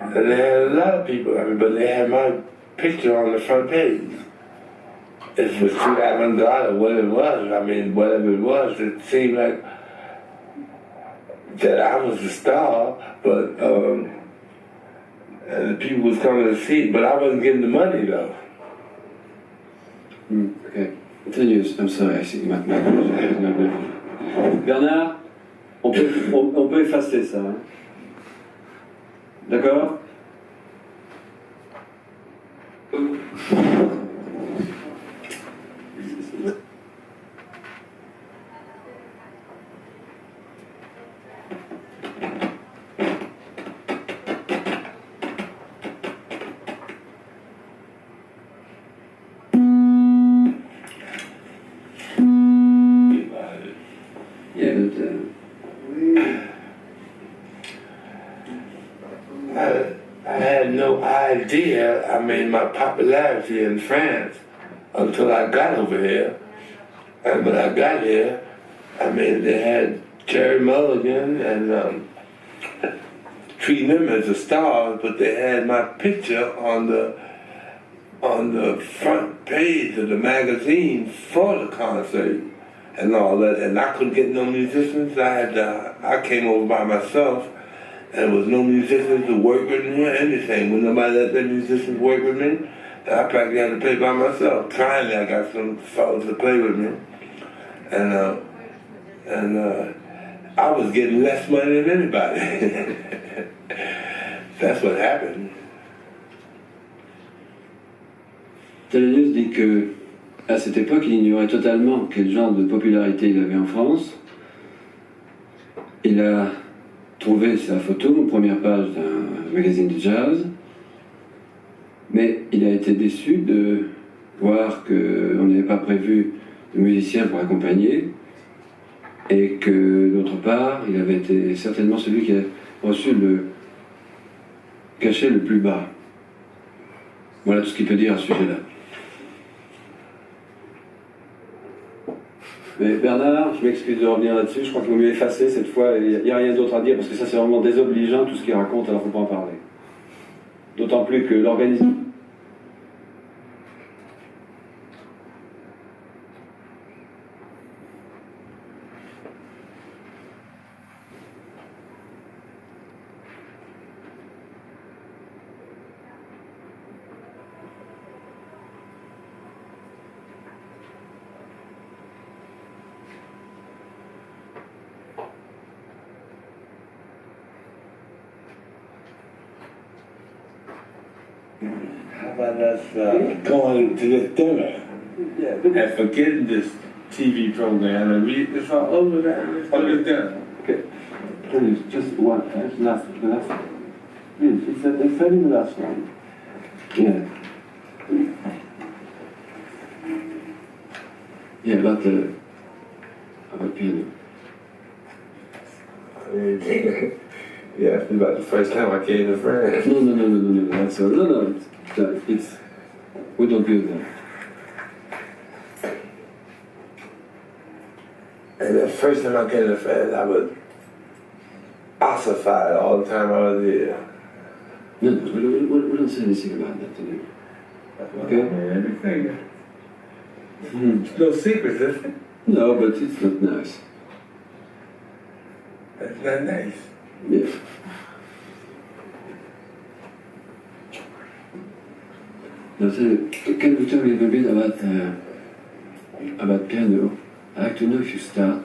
And they had a lot of people, I mean, but they had my picture on the front page. It was too avant-garde or what it was. I mean, whatever it was, it seemed like that I was the star, but and the people was coming to see it, but I wasn't getting the money though. Okay. Thelonious, I'm sorry, I see my Bernard, on peut effacer ça. Hein? D'accord? I had no idea, I mean, my popularity in France until I got over here. And when I got here, I mean, they had Jerry Mulligan and treating them as a star, but they had my picture on the front page of the magazine for the concert and all that. And I couldn't get no musicians. I came over by myself. And there was no musicians to work with me or anything. When nobody let the musicians work with me, I practically had to play by myself. Finally, I got some fellas to play with me. And I was getting less money than anybody. That's what happened. Thelonious dit que à cette époque, il ignorait totalement quel genre de popularité il avait en France. Il a trouvé sa photo en première page d'un magazine de jazz, mais il a été déçu de voir qu'on n'avait pas prévu de musicien pour accompagner et que d'autre part, il avait été certainement celui qui a reçu le cachet le plus bas. Voilà tout ce qu'il peut dire à ce sujet-là. Mais Bernard, je m'excuse de revenir là-dessus, je crois qu'il vaut mieux effacer cette fois, il n'y a rien d'autre à dire, parce que ça c'est vraiment désobligeant tout ce qu'il raconte, alors il ne faut pas en parler. D'autant plus que l'organisme... How about us going to this dinner and forgetting this TV program and it's all over there. It's over dinner. Okay. Please, just one, the last one. Please, it's the last one. Yeah. Yeah, about piano. You asked me about the first time I came to France. No. That's all. No. It's we don't do that. And the first time I came to France, I was ossified all the time I was here. No, we don't say anything about that today. Okay? Everything. It's no secrets, is it? No, but it's not nice. That's not nice. Yeah. Now, can you tell me a little bit about piano? I'd like to know if you start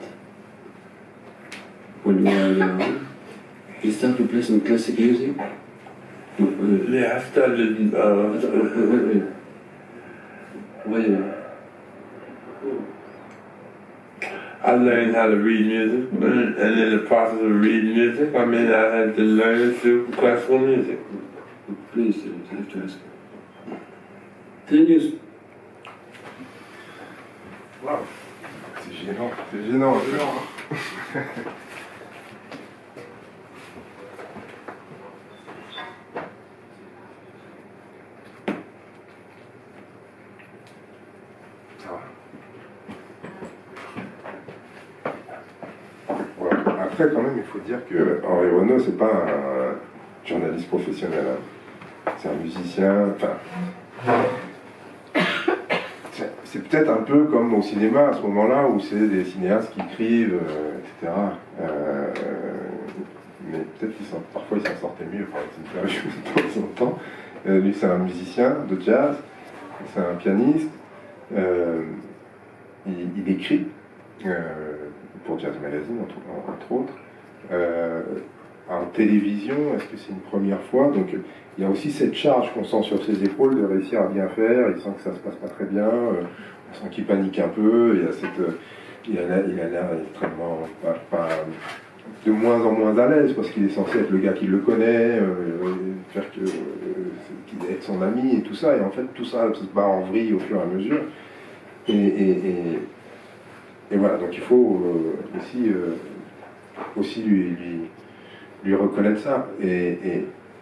when you were young, You start to play some classic music? Yeah, I started. Wait. I learned how to read music, and in the process of reading music, I mean, I had to learn through classical music. Please, I have to ask. Thelonious. Wow. C'est gênant un peu. Ça va. Ouais. Après, quand même, il faut dire que Henri Renaud, c'est pas un journaliste professionnel. Hein. C'est un musicien. Enfin. C'est peut-être un peu comme au cinéma à ce moment-là où c'est des cinéastes qui écrivent, etc. Mais peut-être parfois ils s'en sortaient mieux par les interviews de temps en temps. Lui c'est un musicien de jazz, c'est un pianiste, il écrit pour Jazz Magazine entre autres. En télévision, est-ce que c'est une première fois? Donc il y a aussi cette charge qu'on sent sur ses épaules de réussir à bien faire. Il sent que ça se passe pas très bien. On sent qu'il panique un peu. Il y a cette, il a l'air extrêmement de moins en moins à l'aise parce qu'il est censé être le gars qui le connaît, faire qu'il est son ami et tout ça. Et en fait tout ça se bat en vrille au fur et à mesure. Et voilà. Donc il faut aussi lui reconnaître ça.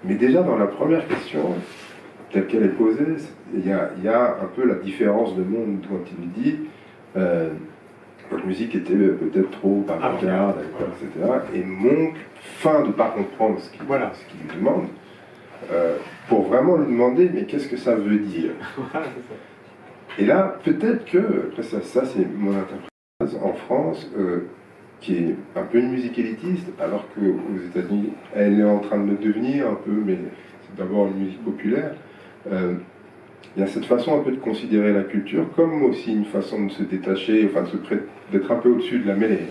Mais déjà dans la première question, telle qu'elle est posée, il y a un peu la différence de monde quand il dit votre musique était peut-être trop avant-garde, etc. Et Monk feint de ne pas comprendre ce qu'il lui demande, pour vraiment lui demander mais qu'est-ce que ça veut dire. Et là, peut-être que, après ça c'est mon interprétation, en France, qui est un peu une musique élitiste, alors qu'aux États-Unis, elle est en train de le devenir un peu, mais c'est d'abord une musique populaire. Il y a cette façon un peu de considérer la culture comme aussi une façon de se détacher, enfin d'être un peu au-dessus de la mêlée.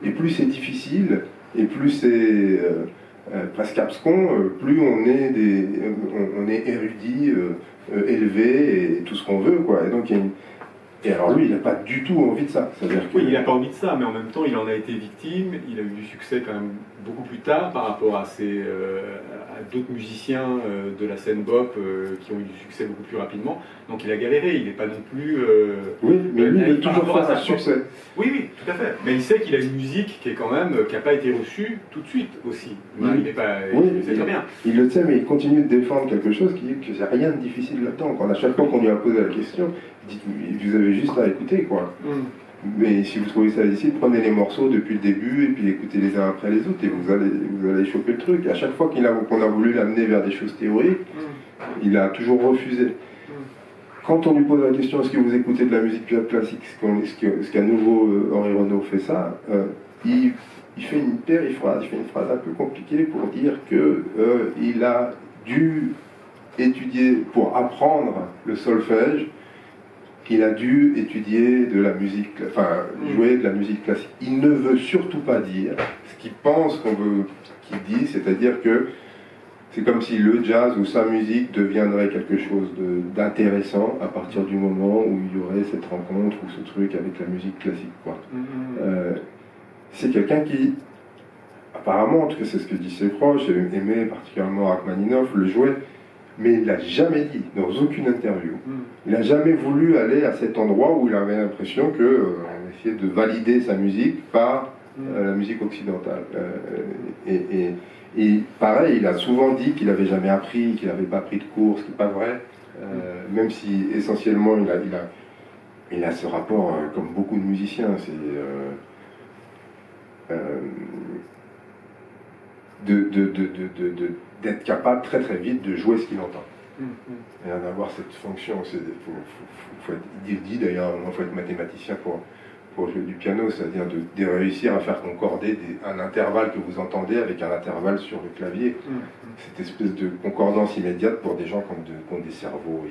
Et plus c'est difficile, et plus c'est presque abscon, plus on est érudit, élevé, et tout ce qu'on veut, quoi. Et donc il y a Et alors lui, il n'a pas du tout envie de ça. Oui, il n'a pas envie de ça, mais en même temps, il en a été victime. Il a eu du succès quand même beaucoup plus tard par rapport à d'autres musiciens de la scène bop qui ont eu du succès beaucoup plus rapidement. Donc il a galéré, il n'est pas non plus... oui, mais lui, il a toujours fait un succès. Oui, tout à fait. Mais il sait qu'il a une musique qui est quand même, qui n'a pas été reçue tout de suite aussi. Oui. Il n'est pas... Oui, il sait très bien. Il le sait, mais il continue de défendre quelque chose qui dit que c'est rien de difficile là-dedans. Quand à chaque fois qu'on lui a posé la question, il dit vous avez juste à écouter, quoi. Mais si vous trouvez ça difficile, prenez les morceaux depuis le début et puis écoutez les uns après les autres et vous allez choper le truc. Et à chaque fois qu'on a voulu l'amener vers des choses théoriques, il a toujours refusé. Quand on lui pose la question est-ce que vous écoutez de la musique classique, ce qu'à nouveau Henri Renaud fait ça, il fait une périphrase, il fait une phrase un peu compliquée pour dire que il a dû étudier pour apprendre le solfège. Il a dû étudier de la musique, enfin jouer de la musique classique. Il ne veut surtout pas dire ce qu'il pense qu'il dit, c'est-à-dire que c'est comme si le jazz ou sa musique deviendrait quelque chose d'intéressant à partir du moment où il y aurait cette rencontre ou ce truc avec la musique classique, quoi. C'est quelqu'un qui, apparemment, en tout cas c'est ce que disent ses proches, aimait particulièrement Rachmaninoff, le jouait, mais il ne l'a jamais dit, dans aucune interview. Il n'a jamais voulu aller à cet endroit où il avait l'impression qu'on essayait de valider sa musique par la musique occidentale. Et pareil, il a souvent dit qu'il n'avait jamais appris, qu'il n'avait pas pris de cours, ce qui n'est pas vrai, même si essentiellement il a ce rapport, comme beaucoup de musiciens, c'est d'être capable très très vite de jouer ce qu'il entend. Et d'avoir cette fonction. Il dit d'ailleurs, il faut être mathématicien pour jouer du piano, c'est-à-dire de réussir à faire concorder un intervalle que vous entendez avec un intervalle sur le clavier. Cette espèce de concordance immédiate pour des gens qui ont des cerveaux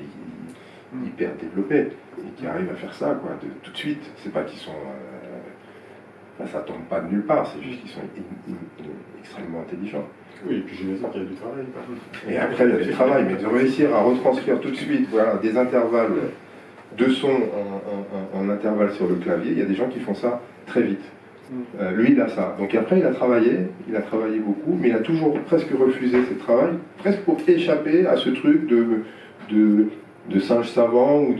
hyper développés et qui arrivent à faire ça, quoi, tout de suite. C'est pas qu'ils sont Enfin, ça tombe pas de nulle part, c'est juste qu'ils sont extrêmement intelligents. Oui, et puis j'imagine qu'il y a du travail. Et après, il y a du travail, mais de réussir à retranscrire tout de suite, voilà, des intervalles de son en intervalles sur le clavier, il y a des gens qui font ça très vite. Lui, il a ça. Donc après, il a travaillé beaucoup, mais il a toujours presque refusé ce travail, presque pour échapper à ce truc de singe savant ou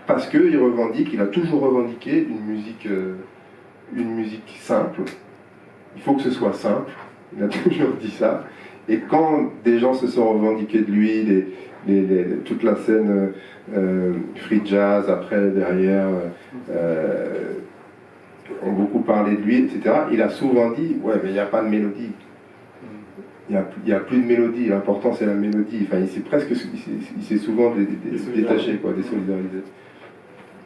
parce qu'il revendique, il a toujours revendiqué une musique simple. Il faut que ce soit simple. Il a toujours dit ça. Et quand des gens se sont revendiqués de lui, toute la scène free jazz, après, derrière, ont beaucoup parlé de lui, etc., il a souvent dit, ouais, mais il n'y a pas de mélodie. Il n'y a plus de mélodie, l'important c'est la mélodie. Enfin, il s'est souvent détaché, quoi, désolidarisé.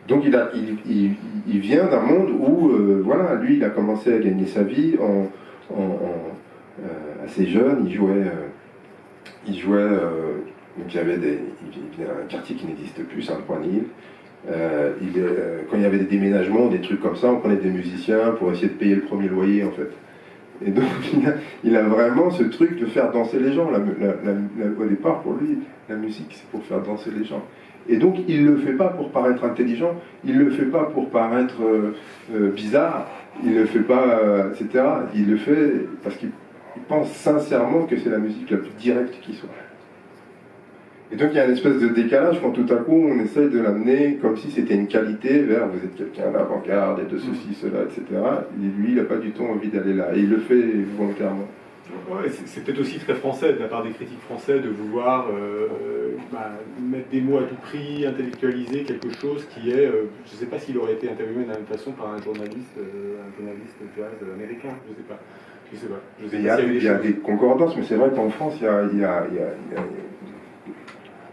Donc il vient d'un monde où, voilà, lui, il a commencé à gagner sa vie assez jeune. Il jouait donc il y avait un quartier qui n'existe plus, Saint-Poinil. Quand il y avait des déménagements, des trucs comme ça, on prenait des musiciens pour essayer de payer le premier loyer, en fait. Et donc il a vraiment ce truc de faire danser les gens. Au départ, pour lui, la musique, c'est pour faire danser les gens. Et donc il ne le fait pas pour paraître intelligent, il ne le fait pas pour paraître bizarre, il ne le fait pas, etc. Il le fait parce qu'il pense sincèrement que c'est la musique la plus directe qui soit. Et donc il y a une espèce de décalage quand tout à coup on essaye de l'amener comme si c'était une qualité vers vous êtes quelqu'un d'avant-garde et de ceci, cela, etc. Et lui, il n'a pas du tout envie d'aller là. Et il le fait volontairement. Ouais, c'est peut-être aussi très français de la part des critiques français de vouloir mettre des mots à tout prix, intellectualiser quelque chose qui est, je ne sais pas s'il aurait été interviewé de la même façon par un journaliste jazz américain, je ne sais pas. Il y a des concordances, mais c'est vrai qu'en France, il y a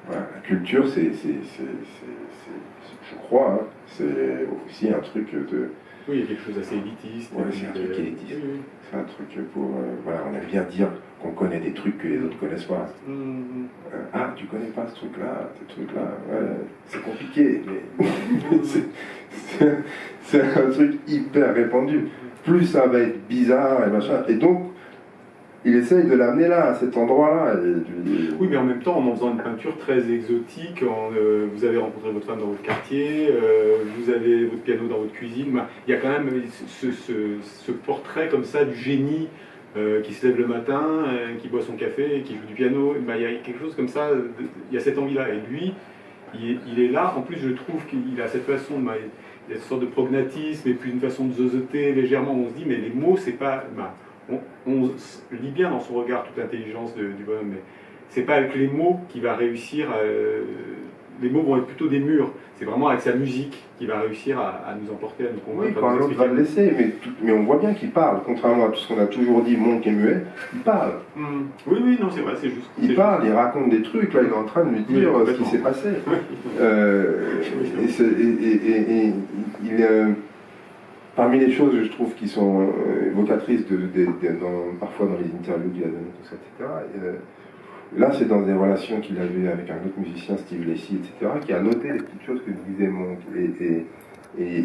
voilà, la culture, c'est je crois, hein, c'est aussi un truc de... Oui, il y a quelque chose d'assez élitiste. Ouais, c'est un truc élitiste. Oui. C'est un truc pour... voilà, on aime bien dire qu'on connaît des trucs que les autres connaissent pas. Ah, tu connais pas ce truc-là, ouais, c'est compliqué, mais c'est un truc hyper répandu. Plus ça va être bizarre et machin, et donc il essaye de l'amener là, à cet endroit-là. Oui, mais en même temps, en faisant une peinture très exotique, vous avez rencontré votre femme dans votre quartier, vous avez votre piano dans votre cuisine. Il y a quand même ce portrait comme ça du génie qui se lève le matin, qui boit son café, et qui joue du piano. Il y a quelque chose comme ça, il y a cette envie-là. Et lui, il est là. En plus, je trouve qu'il a cette façon, il y a une sorte de prognatisme et puis une façon de zozoter légèrement. On se dit, mais les mots, c'est pas... On lit bien dans son regard toute l'intelligence du bonhomme, mais c'est pas avec les mots qu'il va réussir. Les mots vont être plutôt des murs. C'est vraiment avec sa musique qu'il va réussir à nous emporter, à nous convaincre. Oui, quand l'autre va le laisser, mais on voit bien qu'il parle. Contrairement à tout ce qu'on a toujours dit, Monk est muet, il parle. Oui, non, c'est vrai, c'est juste. Il parle, il raconte des trucs, là il est en train de lui dire ce qui s'est passé. Parmi les choses, je trouve, qui sont évocatrices parfois dans les interviews qu'il a données, tout ça, etc. Là, c'est dans des relations qu'il avait avec un autre musicien, Steve Lacy, etc., qui a noté les petites choses que disait Monk. Et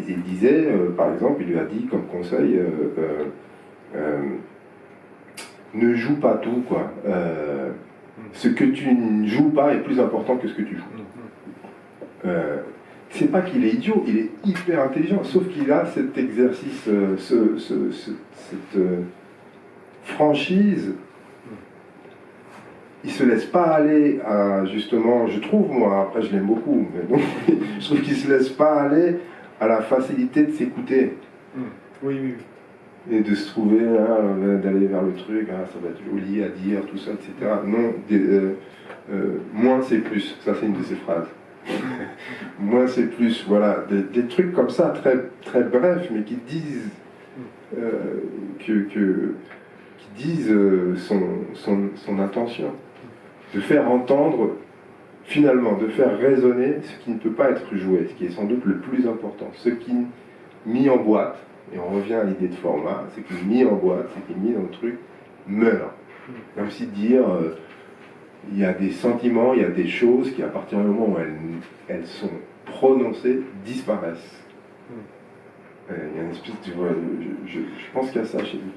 il disait, par exemple, il lui a dit comme conseil, ne joue pas tout, quoi. Ce que tu ne joues pas est plus important que ce que tu joues. C'est pas qu'il est idiot, il est hyper intelligent, sauf qu'il a cet exercice, cette franchise. Il se laisse pas aller à, justement, je trouve, moi, après je l'aime beaucoup, mais donc, je trouve qu'il se laisse pas aller à la facilité de s'écouter. Oui. Et de se trouver, d'aller vers le truc, ça va être joli à dire, tout ça, etc. Non, moins c'est plus, ça c'est une de ses phrases. Moins c'est plus, voilà, des trucs comme ça, très, très brefs, mais qui disent qui disent son intention, de faire entendre, finalement, de faire résonner ce qui ne peut pas être joué, ce qui est sans doute le plus important, ce qui mis en boîte, et on revient à l'idée de format, ce qui est mis en boîte, ce qui est mis dans le truc, meurt. Comme si dire, il y a des sentiments, il y a des choses qui, à partir du moment où elles sont prononcées, disparaissent. Il y a une espèce de... je pense qu'il y a ça chez lui.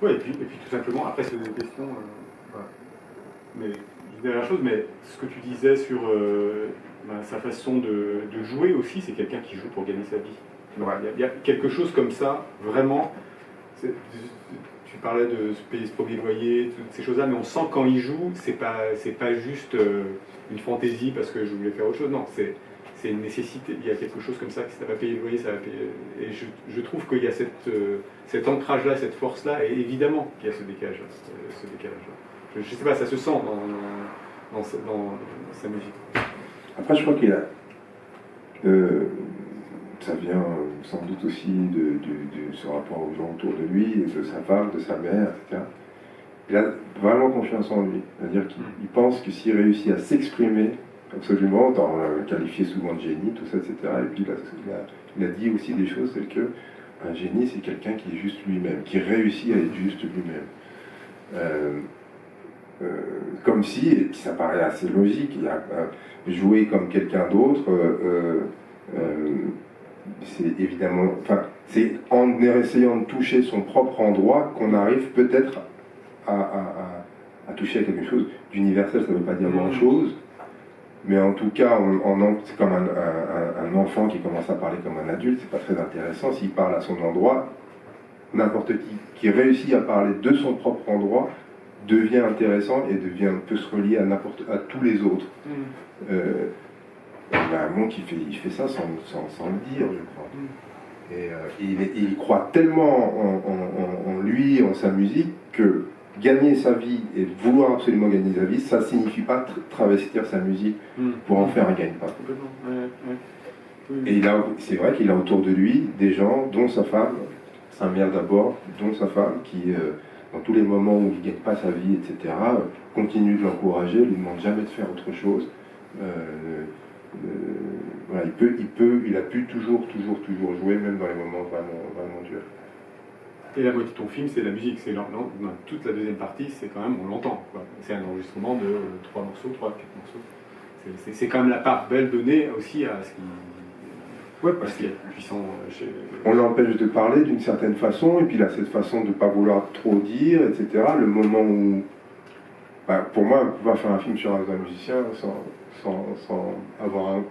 Ouais, et puis tout simplement, après c'est une question, voilà. Mais je disais la chose, mais ce que tu disais sur sa façon de jouer aussi, c'est quelqu'un qui joue pour gagner sa vie. Ouais. Il y a quelque chose comme ça, vraiment. Tu parlais de se payer ce premier loyer, toutes ces choses-là, mais on sent quand il joue, c'est pas juste une fantaisie parce que je voulais faire autre chose. Non, c'est une nécessité. Il y a quelque chose comme ça, que si ça va payer le loyer, ça va payer. Et je trouve qu'il y a cet ancrage-là, cette force-là, et évidemment qu'il y a ce décalage-là. Je sais pas, ça se sent dans sa musique. Après, je crois qu'il a... ça vient sans doute aussi de ce rapport aux gens autour de lui, de sa femme, de sa mère, etc. Il a vraiment confiance en lui. C'est-à-dire qu'il pense que s'il réussit à s'exprimer absolument, on l'a qualifié souvent de génie, tout ça, etc. Et puis il a dit aussi des choses telles que un génie, c'est quelqu'un qui est juste lui-même, qui réussit à être juste lui-même. Comme si, et puis ça paraît assez logique, il a joué comme quelqu'un d'autre, c'est évidemment, enfin, c'est en essayant de toucher son propre endroit qu'on arrive peut-être à toucher à quelque chose d'universel. Ça ne veut pas dire grand-chose, mais en tout cas, c'est comme un enfant qui commence à parler comme un adulte, c'est pas très intéressant. S'il parle à son endroit, n'importe qui réussit à parler de son propre endroit devient intéressant et peut se relier à tous les autres. Il y a un monde qui fait ça sans le dire, je crois. Et il croit tellement en lui, en sa musique, que gagner sa vie et vouloir absolument gagner sa vie, ça ne signifie pas travestir sa musique pour en faire un gagne-pain. Et c'est vrai qu'il a autour de lui des gens, dont sa femme, sa mère d'abord, dont sa femme, qui, dans tous les moments où il ne gagne pas sa vie, etc., continue de l'encourager, ne lui demande jamais de faire autre chose. Voilà, il a pu toujours jouer, même dans les moments vraiment durs. Et la moitié de ton film, c'est la musique. Toute la deuxième partie, c'est quand même, on l'entend. C'est un enregistrement de 3 morceaux, 3-4 morceaux. C'est quand même la part belle donnée aussi à ce qui... Ouais, parce qu'il y a puissant on l'empêche de parler d'une certaine façon, et puis il a cette façon de ne pas vouloir trop dire, etc. Le moment où... pour moi, on ne peut pas faire un film sur un musicien sans avoir un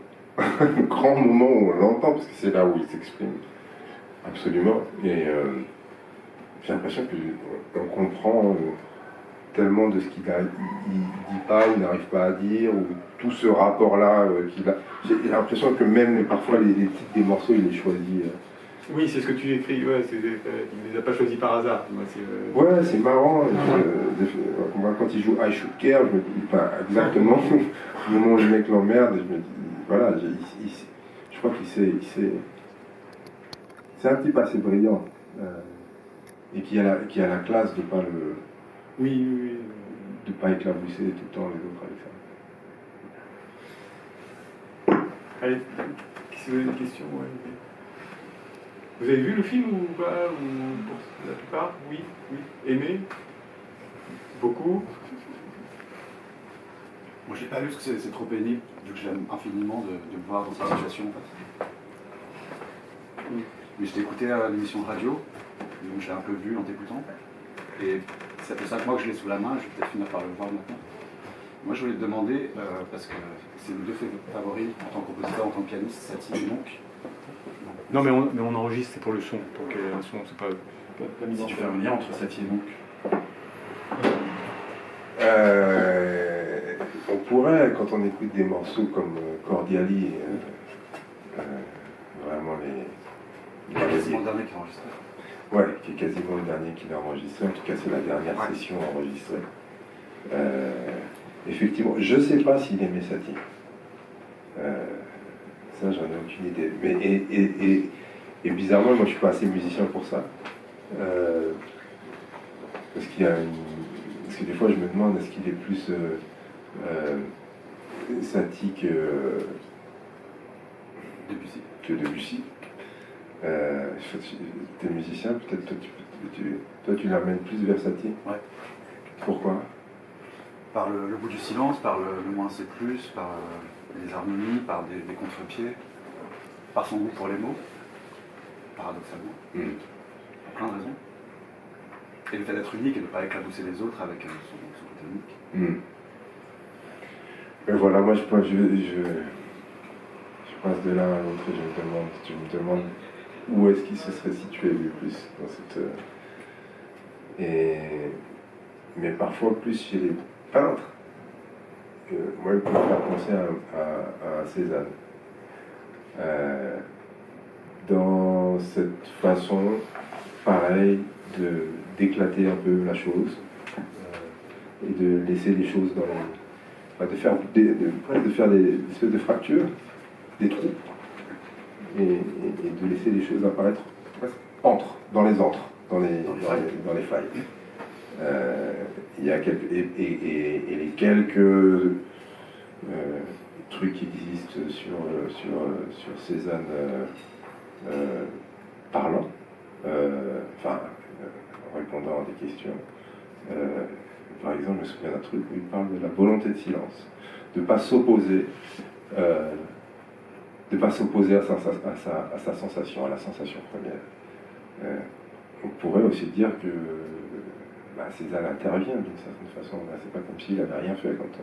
grand moment où on l'entend, parce que c'est là où il s'exprime absolument. Et j'ai l'impression qu'on comprend tellement de ce qu'il dit pas ou n'arrive pas à dire, ou tout ce rapport-là qu'il a. J'ai l'impression que même parfois les titres des morceaux, il les choisit. Oui, c'est ce que tu écris, ouais, il ne les a pas choisis par hasard. Ouais, c'est marrant. Moi, quand il joue I Should Care, je me dis pas exactement au moment où le mec l'emmerde, je me dis, voilà, je crois qu'il sait. C'est un type assez brillant. Et qui a la classe de pas le. Oui. De pas éclabousser tout le temps les autres avec ça. Allez, si vous avez des questions, ouais. Vous avez vu le film ou pas? Ou pour la plupart? Oui. Aimé? Beaucoup? Moi je l'ai pas vu parce que c'est trop pénible, vu que j'aime infiniment de me voir dans cette situation en fait. Mais je t'ai écouté à l'émission radio, donc j'ai un peu vu en t'écoutant. Et ça fait 5 mois que je l'ai sous la main, je vais peut-être finir par le voir maintenant. Moi je voulais te demander, parce que c'est mes deux favoris en tant que compositeur, en tant que pianiste, Satie et Monk. Non mais on enregistre, c'est pour le son. Donc un son, c'est pas la mise en Si tu fais un lien entre Satie et Monk. On pourrait, quand on écoute des morceaux comme Cordiali, vraiment C'est quasiment le dernier qui a enregistré. Ouais, qui est quasiment le dernier qu'il a enregistré. En tout cas, c'est la dernière session enregistrée. Effectivement, je ne sais pas s'il aimait Satie. Ça, j'en ai aucune idée. Mais, et bizarrement, moi, je ne suis pas assez musicien pour ça. Parce qu'il y a Parce que des fois, je me demande, est-ce qu'il est plus Satie que Debussy. T'es musicien, peut-être toi tu l'amènes plus vers Satie. Ouais. Pourquoi? Par le bout du silence, par le moins c'est plus, par les harmonies, par des contre-pieds, par son goût pour les mots. paradoxalement, Mm. pour plein de raisons. Et le fait d'être unique et de ne pas éclabousser les autres avec son côté unique. Mm. Et voilà, moi je passe de l'un à l'autre et je me demande où est-ce qu'il se serait situé le plus dans cette. Mais parfois plus chez les peintres, moi il peut me faire penser à Cézanne. Dans cette façon, pareil, d'éclater un peu la chose et de laisser les choses dans les. De faire des espèces de fractures, des trous, et de laisser les choses apparaître dans les failles. Il y a et les quelques trucs qui existent sur Cézanne parlant, en répondant à des questions. Par exemple, je me souviens d'un truc où il parle de la volonté de silence, de ne pas s'opposer à sa sensation, à la sensation première. On pourrait aussi dire que Cézanne intervient d'une certaine façon. C'est pas comme s'il n'avait rien fait quand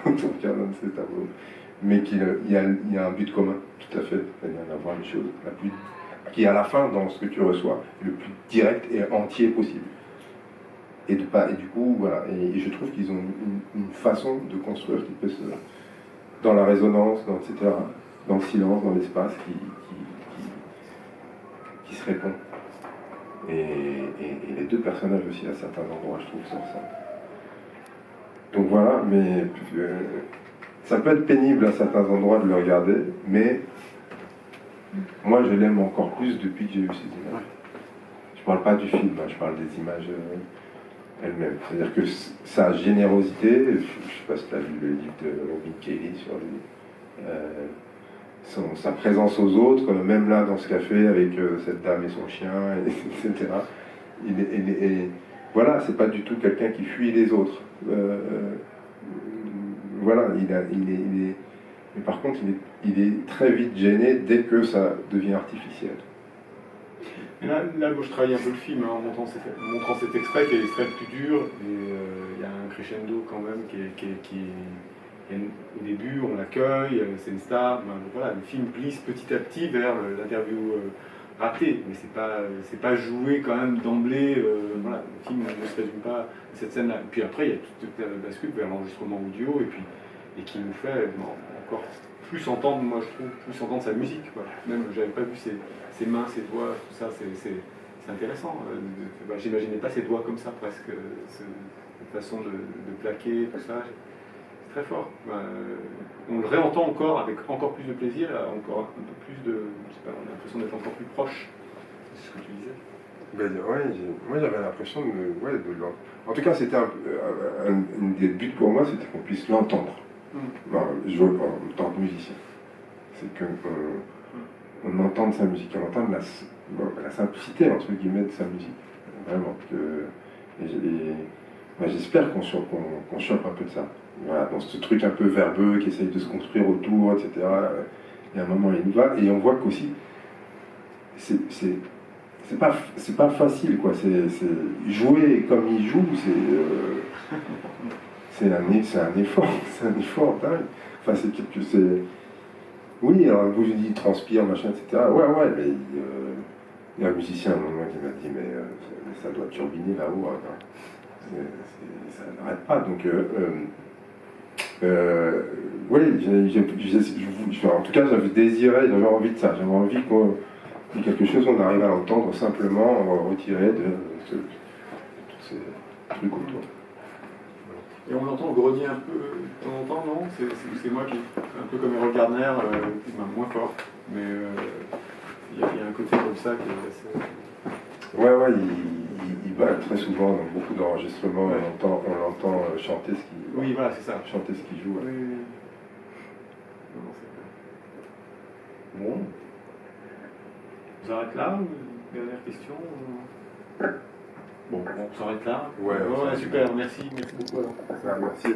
on regarde un de ses tableaux, mais qu'il y a un but commun, tout à fait, c'est-à-dire d'avoir les choses qui, à la fin, dans ce que tu reçois, est le plus direct et entier possible. Et du coup, voilà, et je trouve qu'ils ont une façon de construire qui peut se. Dans la résonance, etc., dans le silence, dans l'espace, qui se répond. Et les deux personnages aussi, à certains endroits, je trouve ça ressemble. Donc voilà, mais ça peut être pénible à certains endroits de le regarder, mais moi je l'aime encore plus depuis que j'ai vu ces images. Je parle pas du film, je parle des images. Elle-même. C'est-à-dire que sa générosité, je ne sais pas si tu as lu le livre de Robin Kelly sur lui, sa présence aux autres, même là dans ce café avec cette dame et son chien, etc. Voilà, c'est pas du tout quelqu'un qui fuit les autres. Voilà, mais par contre, il est très vite gêné dès que ça devient artificiel. Là, je travaille un peu le film en montrant cet extrait qui est l'extrait le plus dur, et il y a un crescendo quand même au début on l'accueille, c'est une star, voilà, le film glisse petit à petit vers l'interview ratée, mais c'est pas joué quand même d'emblée, voilà, le film ne se résume pas à cette scène-là. Et puis après il y a toute la bascule vers l'enregistrement audio, et qui nous fait encore plus entendre, moi je trouve, plus entendre sa musique, quoi. Même j'avais pas vu ses mains, ses doigts, tout ça, c'est intéressant. J'imaginais pas ses doigts comme ça presque, cette façon de plaquer, tout ça, c'est très fort. On le réentend encore avec encore plus de plaisir, encore un peu plus de, je sais pas, on a l'impression d'être encore plus proche. C'est ce que tu disais. Moi j'avais l'impression de en tout cas c'était un des buts pour moi, c'était qu'on puisse l'entendre. En tant que musicien, c'est qu'on entende sa musique, on entende la simplicité entre guillemets de sa musique, vraiment. J'espère qu'on chope un peu de ça. Voilà, dans ce truc un peu verbeux qui essaye de se construire autour, etc. Il y a un moment il nous va, et on voit qu'aussi c'est pas facile, quoi. C'est jouer comme il joue, c'est un effort dingue. Enfin, oui, alors vous il transpire, machin, etc. Ouais, mais il y a un musicien à un moment qui m'a dit, mais ça doit turbiner là-haut, hein. Ça n'arrête pas. Donc, oui, en tout cas, j'avais envie de ça. J'avais envie que quelque chose, on arrive à l'entendre simplement retiré de tous ces trucs autour. Et on l'entend grogner un peu de temps en temps, non? C'est moi qui, un peu comme Errol Gardner, moins fort, mais il y a un côté comme ça qui est assez... Ouais, il va très souvent dans beaucoup d'enregistrements, on l'entend chanter ce qu'il... Oui, voilà, c'est ça. Chanter ce qu'il joue. Ouais. Oui. Non, bon. On s'arrête là? Dernière question? Bon, on s'arrête là. Ouais, super, merci beaucoup alors. Merci.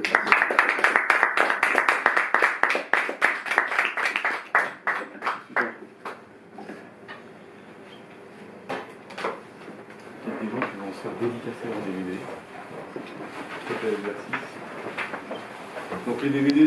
s'appelle Exercice. Donc les DVD